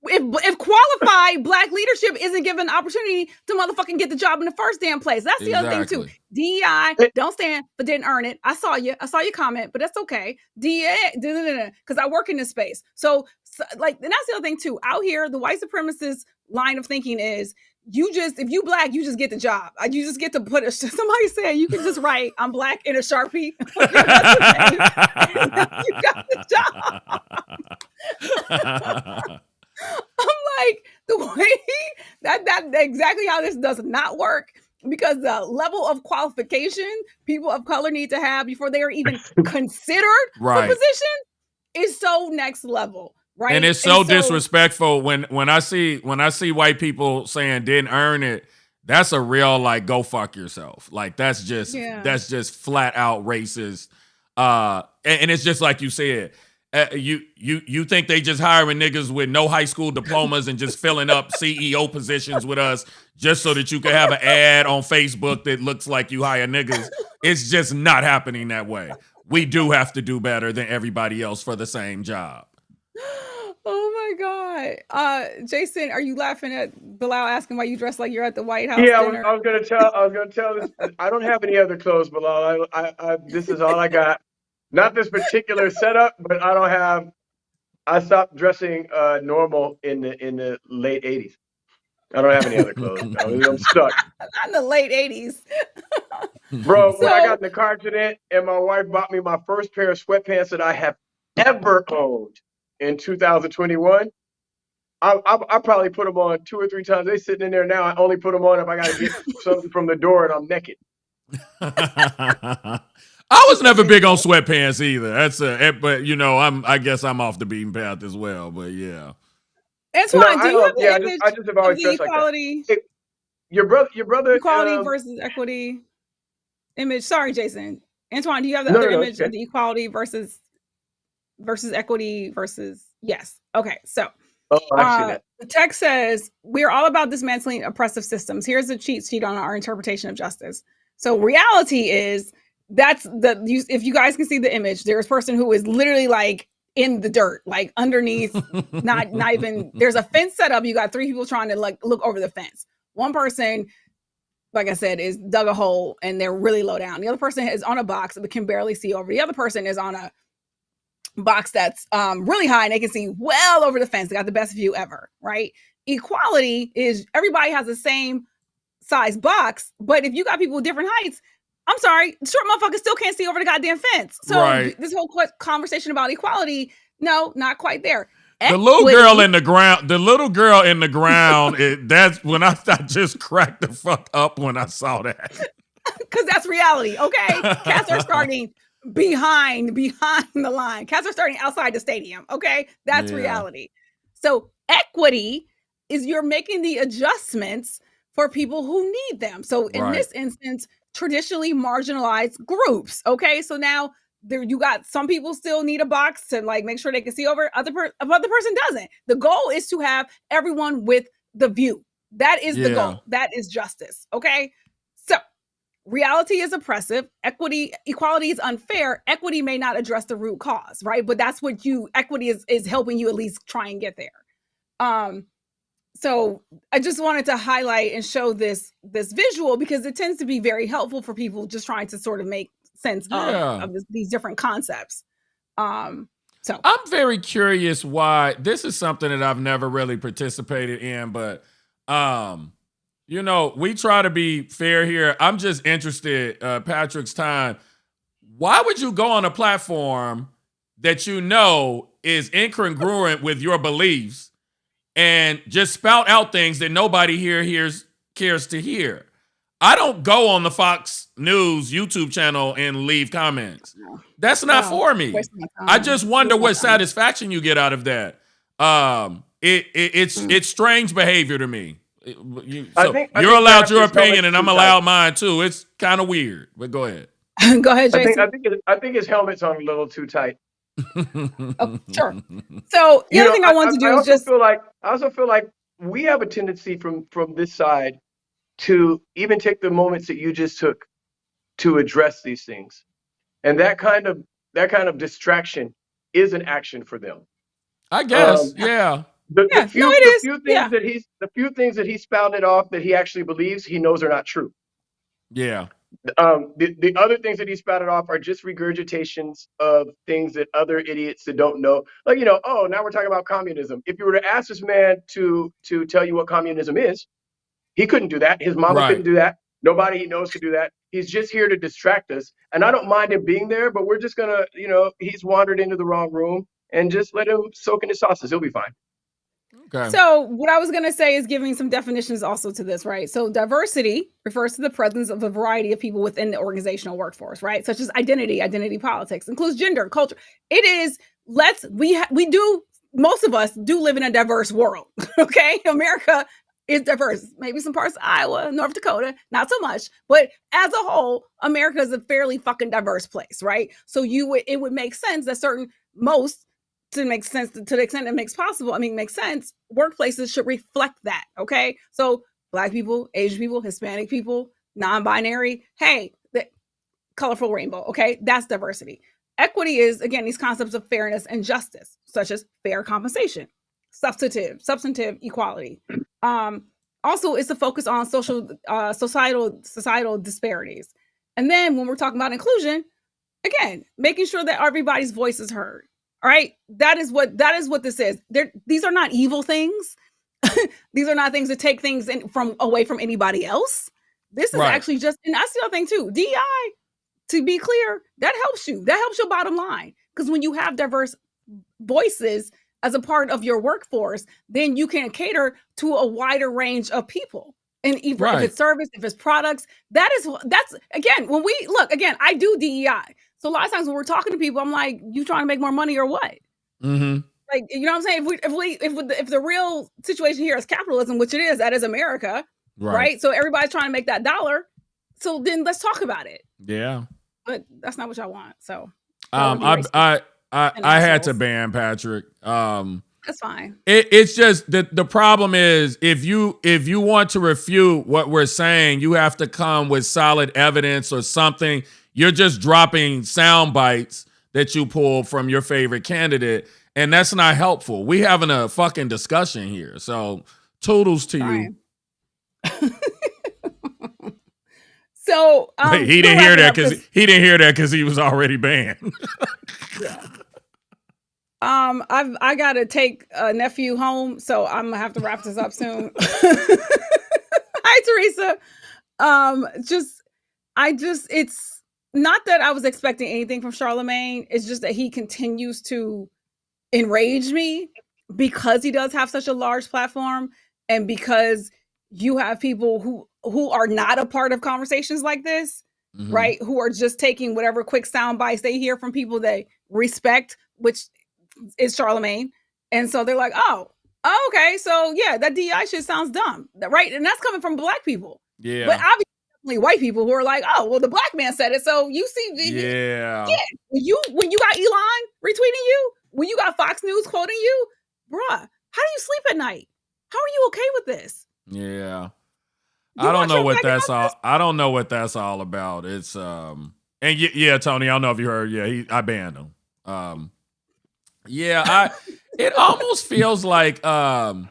if qualified Black leadership isn't given the opportunity to motherfucking get the job in the first damn place? That's the other thing too. DEI don't stand but didn't earn it. I saw your comment, but that's okay. DEI, because I work in this space. So like, and that's the other thing too. Out here, the white supremacist line of thinking is if you Black, you just get the job. You just get to put somebody said you can just write I'm Black in a Sharpie. You got the job. I'm like, the way that exactly how this does not work, because the level of qualification people of color need to have before they are even considered for position is so next level. Right. And it's so disrespectful when I see white people saying didn't earn it. That's a real like go fuck yourself. Like that's just flat out racist. And it's just like you said. You think they just hiring niggas with no high school diplomas and just filling up CEO positions with us just so that you can have an ad on Facebook that looks like you hire niggas? It's just not happening that way. We do have to do better than everybody else for the same job. Oh my God. Jason, are you laughing at Bilal asking why you dress like you're at the White House? Yeah, I was gonna tell this. I don't have any other clothes, Bilal. I this is all I got. Not this particular setup, but I stopped dressing normal in the late 80s. I don't have any other clothes. I'm stuck. Not in the late 80s. Bro, when I got in the car accident and my wife bought me my first pair of sweatpants that I have ever owned in 2021, I probably put them on 2 or 3 times. They sitting in there now. I only put them on if I got to get something from the door and I'm naked. I was never big on sweatpants either. But I guess I'm off the beaten path as well. But yeah. Antoine, do you have the image I just have always of the dressed equality? Like that. Hey, your brother. Equality versus equity image. Sorry, Jason. Antoine, do you have the other image of the equality versus equity versus? Yes. Okay. So I see that. the text says, we're all about dismantling oppressive systems. Here's a cheat sheet on our interpretation of justice. So reality is if you guys can see the image, there's a person who is literally like in the dirt, like underneath, not even, there's a fence set up. You got 3 people trying to like look over the fence. One person, like I said, is dug a hole and they're really low down. The other person is on a box but can barely see over. The other person is on a box that's really high and they can see well over the fence. They got the best view ever, right? Equality is everybody has the same size box, but if you got people with different heights, I'm sorry, short motherfuckers still can't see over the goddamn fence. So this whole conversation about equality, no, not quite there. The little girl in the ground, that's when I just cracked the fuck up when I saw that. Because that's reality, okay? Cats are starting behind the line. Cats are starting outside the stadium, okay? That's reality. So equity is you're making the adjustments for people who need them. So in this instance, traditionally marginalized groups, okay? So now you got some people still need a box to like make sure they can see over. Other person doesn't. The goal is to have everyone with the view. That is the goal. That is justice, okay? So reality is oppressive. Equality is unfair. Equity may not address the root cause, right? But that's what equity is helping you at least try and get there. So I just wanted to highlight and show this visual because it tends to be very helpful for people just trying to sort of make sense of these different concepts. So I'm very curious why this is something that I've never really participated in, but we try to be fair here. I'm just interested, Patrick's time. Why would you go on a platform that is incongruent with your beliefs and just spout out things that nobody here cares to hear? I don't go on the Fox News YouTube channel and leave comments. That's not for me. I just wonder what satisfaction you get out of that. It's strange behavior to me. You're allowed your opinion and I'm allowed mine too. It's kind of weird, but go ahead. Go ahead, Jason. I think his helmet's on a little too tight. Oh, sure. So the other thing I want to do is just I also feel like we have a tendency from this side to even take the moments that you just took to address these things, and that kind of distraction is an action for them. I guess, The few things that he spouted off that he actually believes, he knows are not true. Yeah. The other things that he spouted off are just regurgitations of things that other idiots that don't know, like, now we're talking about communism. If you were to ask this man to tell you what communism is, he couldn't do that. His mama couldn't do that. Nobody he knows could do that. He's just here to distract us. And I don't mind him being there, but we're just gonna, he's wandered into the wrong room and just let him soak in his sauces. He'll be fine. Okay. So what I was going to say is giving some definitions also to this, right? So diversity refers to the presence of a variety of people within the organizational workforce, right? Such as identity politics, includes gender, culture. It is, most of us do live in a diverse world, okay? America is diverse. Maybe some parts of Iowa, North Dakota, not so much. But as a whole, America is a fairly fucking diverse place, right? So it would make sense that to make sense to the extent it makes sense, workplaces should reflect that, okay? So Black people, Asian people, Hispanic people, non-binary, hey, the colorful rainbow, okay? That's diversity. Equity is, again, these concepts of fairness and justice, such as fair compensation, substantive equality. Also, it's a focus on societal disparities. And then when we're talking about inclusion, again, making sure that everybody's voice is heard. All right, that is what this is. These are not evil things. These are not things that take things away from anybody else. This is actually just, and I see the thing too. DEI, to be clear, that helps you. That helps your bottom line, because when you have diverse voices, as a part of your workforce, then you can cater to a wider range of people. And even if it's service, if it's products, that's again, when we look, again, I do DEI. So a lot of times when we're talking to people, I'm like, you trying to make more money or what? Mm-hmm. Like, you know what I'm saying? If the real situation here is capitalism, which it is, that is America, right? So everybody's trying to make that dollar. So then let's talk about it. Yeah. But that's not what y'all want. So I had to ban Patrick. That's fine. It's just the problem is if you want to refute what we're saying, you have to come with solid evidence or something. You're just dropping sound bites that you pull from your favorite candidate, and that's not helpful. We having a fucking discussion here. So toodles to you. So he didn't hear that because he was already banned. Yeah. I gotta take a nephew home, so I'm gonna have to wrap this up soon. Hi, Teresa. It's not that I was expecting anything from Charlamagne. It's just that he continues to enrage me because he does have such a large platform, and because you have people who are not a part of conversations like this, right? Who are just taking whatever quick sound bites they hear from people they respect, which is Charlamagne. And so they're like, oh, okay. So yeah, that DEI shit sounds dumb. Right. And that's coming from Black people. Yeah. But obviously white people who are like, oh, well, the Black man said it. So you see, yeah. When you got Elon retweeting you, when you got Fox News quoting you, bruh, how do you sleep at night? How are you okay with this? Yeah. I don't know what that's all. I don't know what that's all about. It's and yeah, Tony, I don't know if you heard. Yeah, I banned him. Yeah, it almost feels like because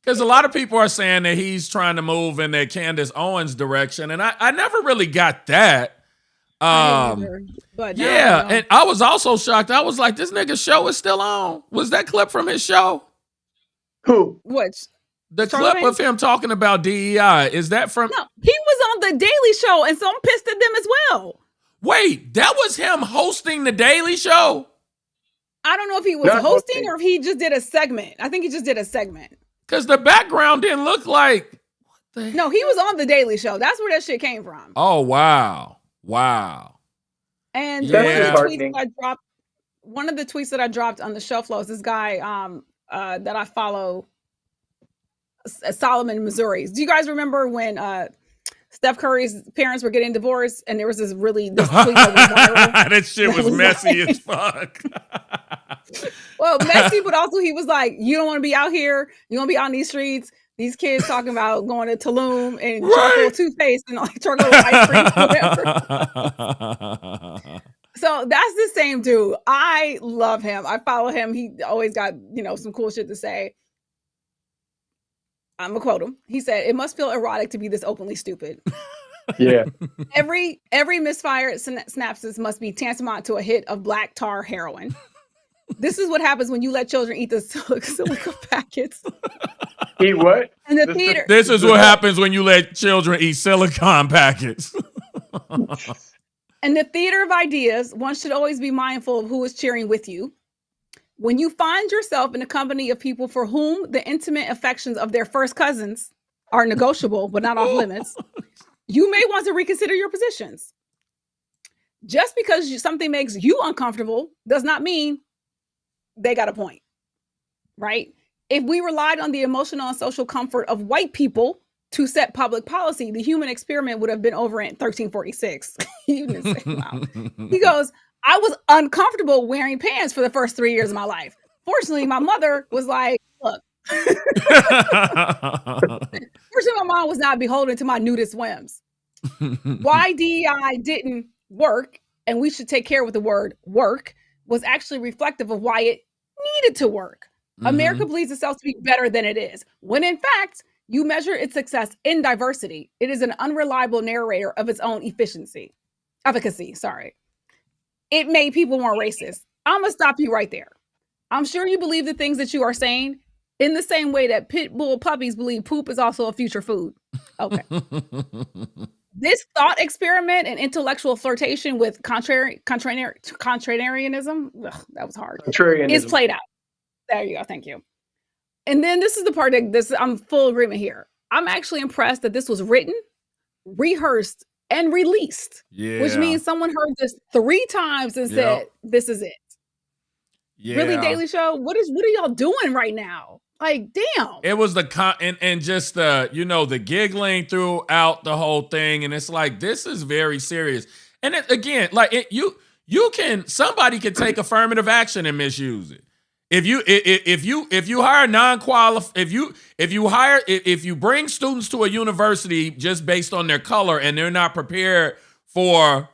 a lot of people are saying that he's trying to move in that Candace Owens direction, and I never really got that. But yeah, and I was also shocked. I was like, this nigga's show is still on. Was that clip from his show? Who? Which? The clip of him talking about DEI, is that from? No, he was on the Daily Show, and so I'm pissed at them as well. Wait, that was him hosting the Daily Show? I don't know if he was hosting or if he just did a segment. I think he just did a segment. Because the background didn't look like... No, he was on the Daily Show. That's where that shit came from. Oh, wow. And one of the tweets that I dropped on the show flow is this guy that I follow, Solomon, Missouri. Do you guys remember when Steph Curry's parents were getting divorced and there was this tweet that was viral? That shit was messy as fuck. Well, messy, but also he was like, you don't want to be out here. You want to be on these streets. These kids talking about going to Tulum and charcoal toothpaste and like charcoal ice cream, whatever. So that's the same dude. I love him. I follow him. He always got, some cool shit to say. I'm gonna quote him. He said, "It must feel erotic to be this openly stupid." Yeah. Every misfired synapses must be tantamount to a hit of black tar heroin. This is what happens when you let children eat the silica packets. Eat what? And the theater. This is what happens when you let children eat silicone packets. In the theater of ideas, one should always be mindful of who is cheering with you. When you find yourself in the company of people for whom the intimate affections of their first cousins are negotiable but not off limits, you may want to reconsider your positions. Just because something makes you uncomfortable does not mean they got a point, right? If we relied on the emotional and social comfort of white people to set public policy, the human experiment would have been over in 1346. He goes, I was uncomfortable wearing pants for the first 3 years of my life. Fortunately, my mother was like, look. Fortunately, my mom was not beholden to my nudist whims. Why DEI didn't work, and we should take care with the word work, was actually reflective of why it needed to work. America believes itself to be better than it is, when in fact, you measure its success in diversity. It is an unreliable narrator of its own efficacy. It made people more racist. I'm going to stop you right there. I'm sure you believe the things that you are saying in the same way that pit bull puppies believe poop is also a future food. Okay. This thought experiment and intellectual flirtation with contrarianism, that was hard, is played out. There you go. Thank you. And then this is the part that I'm full agreement here. I'm actually impressed that this was written, rehearsed, and released. Yeah. Which means someone heard this 3 times and said, "This is it." Yeah. Really, Daily Show? What are y'all doing right now? Like, damn. It was and just the giggling throughout the whole thing, and it's like, this is very serious. And again, like somebody could take affirmative action and misuse it. If you hire non-qualified, if you bring students to a university just based on their color and they're not prepared for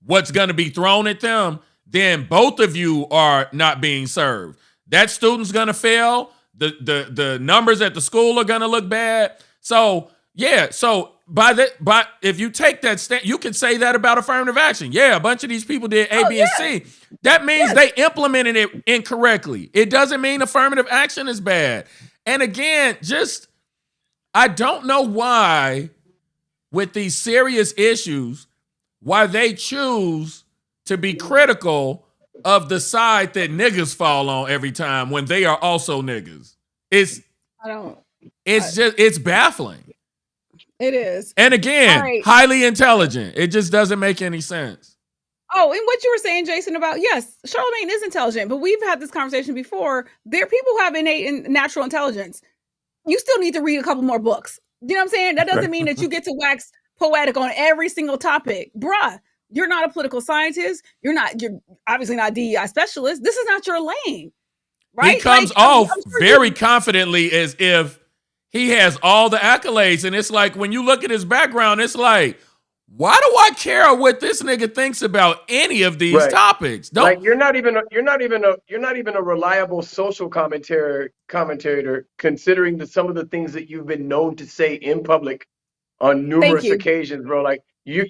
what's going to be thrown at them, then both of you are not being served. That student's going to fail. The numbers at the school are going to look bad. So yeah, if you take that stand, you can say that about affirmative action. Yeah, a bunch of these people did A, B, and C. That means they implemented it incorrectly. It doesn't mean affirmative action is bad. And again, I don't know why, with these serious issues, why they choose to be critical of the side that niggas fall on every time when they are also niggas. It's baffling. It is. And again, highly intelligent. It just doesn't make any sense. Oh, and what you were saying, Jason, about, yes, Charlamagne is intelligent, but we've had this conversation before. There are people who have innate and natural intelligence. You still need to read a couple more books. You know what I'm saying? That doesn't mean that you get to wax poetic on every single topic. Bruh, you're not a political scientist. You're obviously not a DEI specialist. This is not your lane. Right? He comes off very confidently as if he has all the accolades. And it's like, when you look at his background, it's like, why do I care what this nigga thinks about any of these topics? Like, you're not even a reliable social commentator, considering some of the things that you've been known to say in public on numerous occasions, bro. Like, you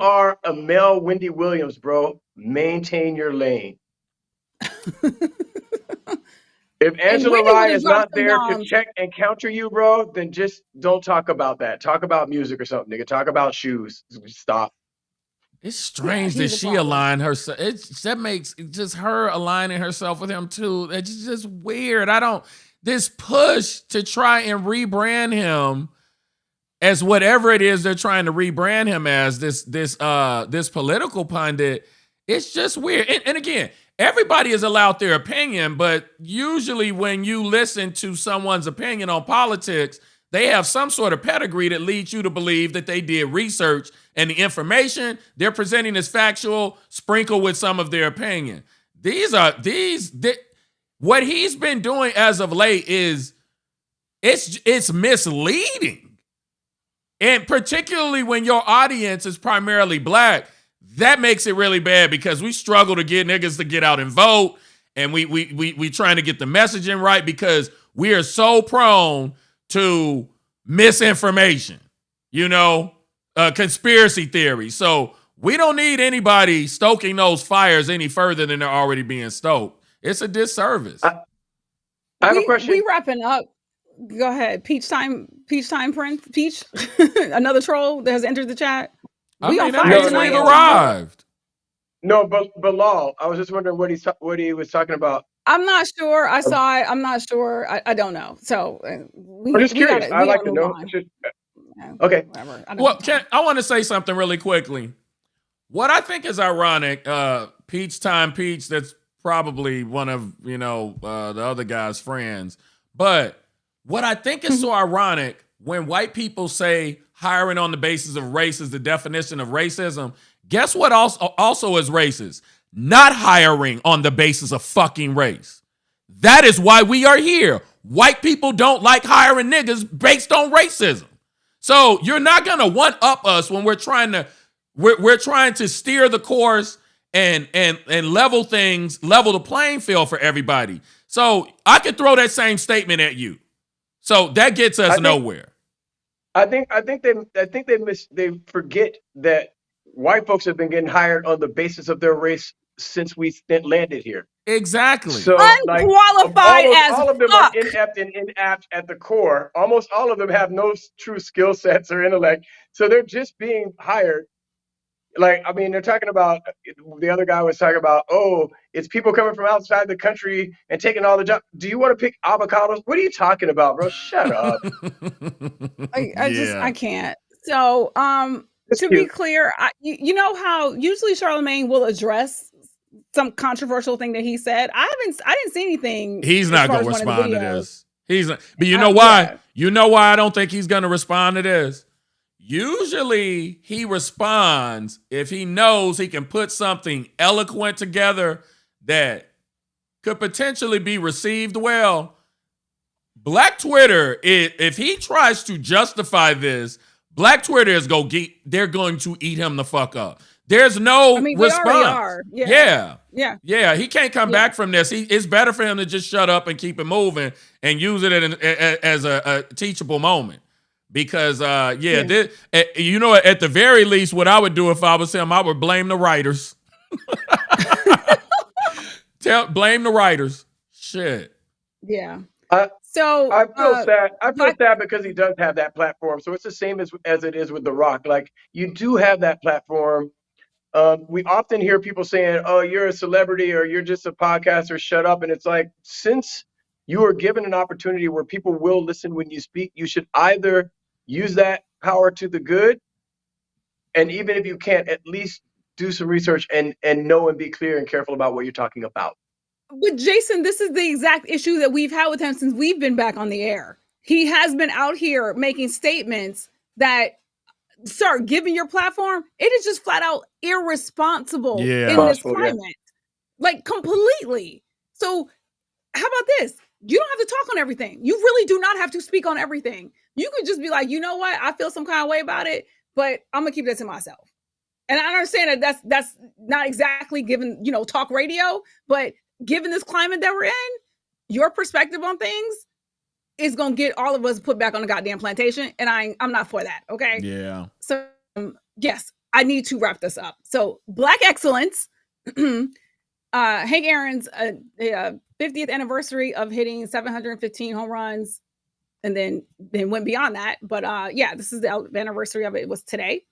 are a male Wendy Williams, bro. Maintain your lane. If Angela Rye is not there to check and counter you, bro, then just don't talk about that. Talk about music or something, nigga. Talk about shoes. Stop. It's strange that she aligned herself. That makes just her aligning herself with him too. It's just weird. This push to try and rebrand him as whatever it is they're trying to rebrand him as, this political pundit. It's just weird. And again, everybody is allowed their opinion, but usually when you listen to someone's opinion on politics, they have some sort of pedigree that leads you to believe that they did research, and the information they're presenting is factual, sprinkled with some of their opinion. What he's been doing as of late it's misleading. And particularly when your audience is primarily black, that makes it really bad, because we struggle to get niggas to get out and vote, and we trying to get the messaging right because we are so prone to misinformation, conspiracy theories. So we don't need anybody stoking those fires any further than they're already being stoked. It's a disservice. I have a question. We wrapping up. Go ahead. Peach time, Prince. Peach, another troll that has entered the chat. We on fire tonight. Arrived. No, but Bilal, I was just wondering what he was talking about. I'm not sure. I saw it. I'm not sure. I don't know. So I'm just curious. I like to know. Okay. Whatever. I want to say something really quickly. What I think is ironic, Peach, that's probably one of the other guy's friends. But what I think is so ironic, when white people say hiring on the basis of race is the definition of racism, guess what also is racist? Not hiring on the basis of fucking race. That is why we are here. White people don't like hiring niggas based on racism. So you're not gonna one up us when we're trying to steer the course and level the playing field for everybody. So I could throw that same statement at you. So that gets us nowhere. I think they forget that white folks have been getting hired on the basis of their race since we landed here. Exactly. So unqualified as all of them fuck. are inept and inapt at the core. Almost all of them have no true skill sets or intellect. So they're just being hired Like, I mean, they're talking about, the other guy was talking about, oh, it's people coming from outside the country and taking all the jobs. Do you want to pick avocados? What are you talking about, bro? Shut up. I can't. So, It's to be cute. clear, you know how usually Charlamagne will address some controversial thing that he said. I didn't see anything. He's as not far going to as one of the respond to videos. this. He's not, but you know why? Yeah. You know why I don't think he's going to respond to this? Usually he responds if he knows he can put something eloquent together that could potentially be received well. Black Twitter, if he tries to justify this, Black Twitter is they're going to eat him the fuck up. There's no They response. already are. Yeah. He can't come back from this. It's better for him to just shut up and keep it moving and use it as a teachable moment. Because, you know, at the very least, what I would do if I was him, I would blame the writers. Blame the writers. Shit. Yeah. So I feel sad. I feel sad because he does have that platform. So it's the same as it is with The Rock. Like, you do have that platform. We often hear people saying, oh, you're a celebrity or you're just a podcaster, shut up. And it's like, since you are given an opportunity where people will listen when you speak, you should either use that power to the good, and even if you can't, at least do some research and know and be clear and careful about what you're talking about. But Jason, this is the exact issue that we've had with him since we've been back on the air. He has been out here making statements that, sir, given your platform, it is just flat out irresponsible in this climate. Like, completely. So how about this? You don't have to talk on everything. You really do not have to speak on everything. You could just be like, you know what? I feel some kind of way about it, but I'm gonna keep that to myself. And I understand that that's not exactly given, talk radio, but given this climate that we're in, your perspective on things is gonna get all of us put back on the goddamn plantation, and I'm not for that. Okay. Yeah. So yes, I need to wrap this up. So Black excellence. Hank Aaron's 50th anniversary of hitting 715 home runs, and then went beyond that. But this is the anniversary of it. It was today,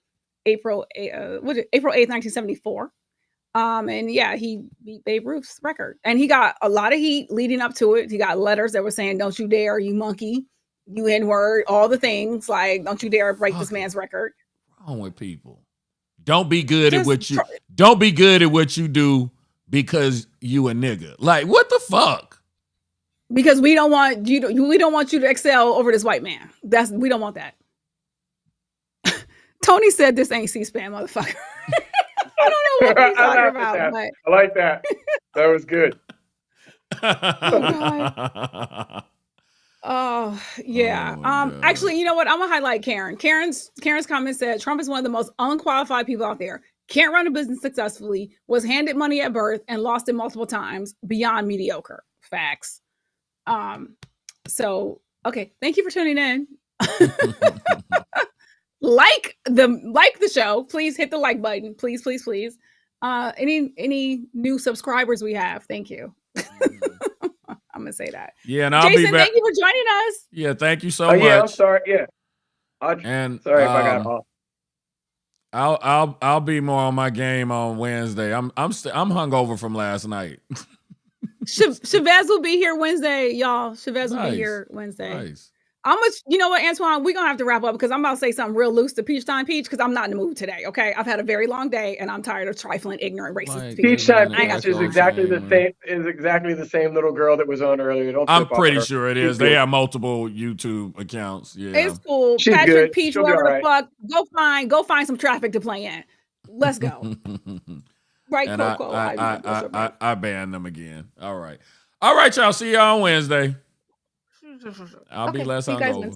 April 8th, 1974. And he beat Babe Ruth's record, and he got a lot of heat leading up to it. He got letters that were saying, "Don't you dare, you monkey, you N-word," all the things like, "Don't you dare break this man's record." What's wrong with people? Don't be good at what you don't be good at what you do because you a nigga. Like, what the fuck? Because we don't want you to excel over this white man. We don't want that. Tony said this ain't C-SPAN, motherfucker. I don't know what he's talking about. But... I like that. That was good. Oh yeah. Actually, you know what? I'm gonna highlight Karen. Karen's comment said Trump is one of the most unqualified people out there. Can't run a business successfully. Was handed money at birth and lost it multiple times. Beyond mediocre. Facts. So okay. Thank you for tuning in. Like the show. Please hit the like button. Please. Any new subscribers we have? Thank you. I'm gonna say that. Yeah, and I'll Jason, be back. thank you for joining us. Yeah, thank you so much. Yeah, I'm sorry. Yeah, sorry if I got off. I'll be more on my game on Wednesday. I'm hungover from last night. Chavez will be here Wednesday, y'all. Chavez will be here Wednesday. Nice. You know what, Antoine? We're gonna have to wrap up because I'm about to say something real loose to Peach Time Peach because I'm not in the mood today. Okay, I've had a very long day and I'm tired of trifling, ignorant, racist people. Peach Time Peach is exactly the same. Is exactly the same little girl that was on earlier. I'm pretty sure it is. They have multiple YouTube accounts. Yeah, it's cool. She's Patrick good. Peach, She'll be whoever all right. the fuck, go find some traffic to play in. Let's go. Right, and Coco. I banned them again. All right, y'all. See y'all on Wednesday. I'll be less hungover.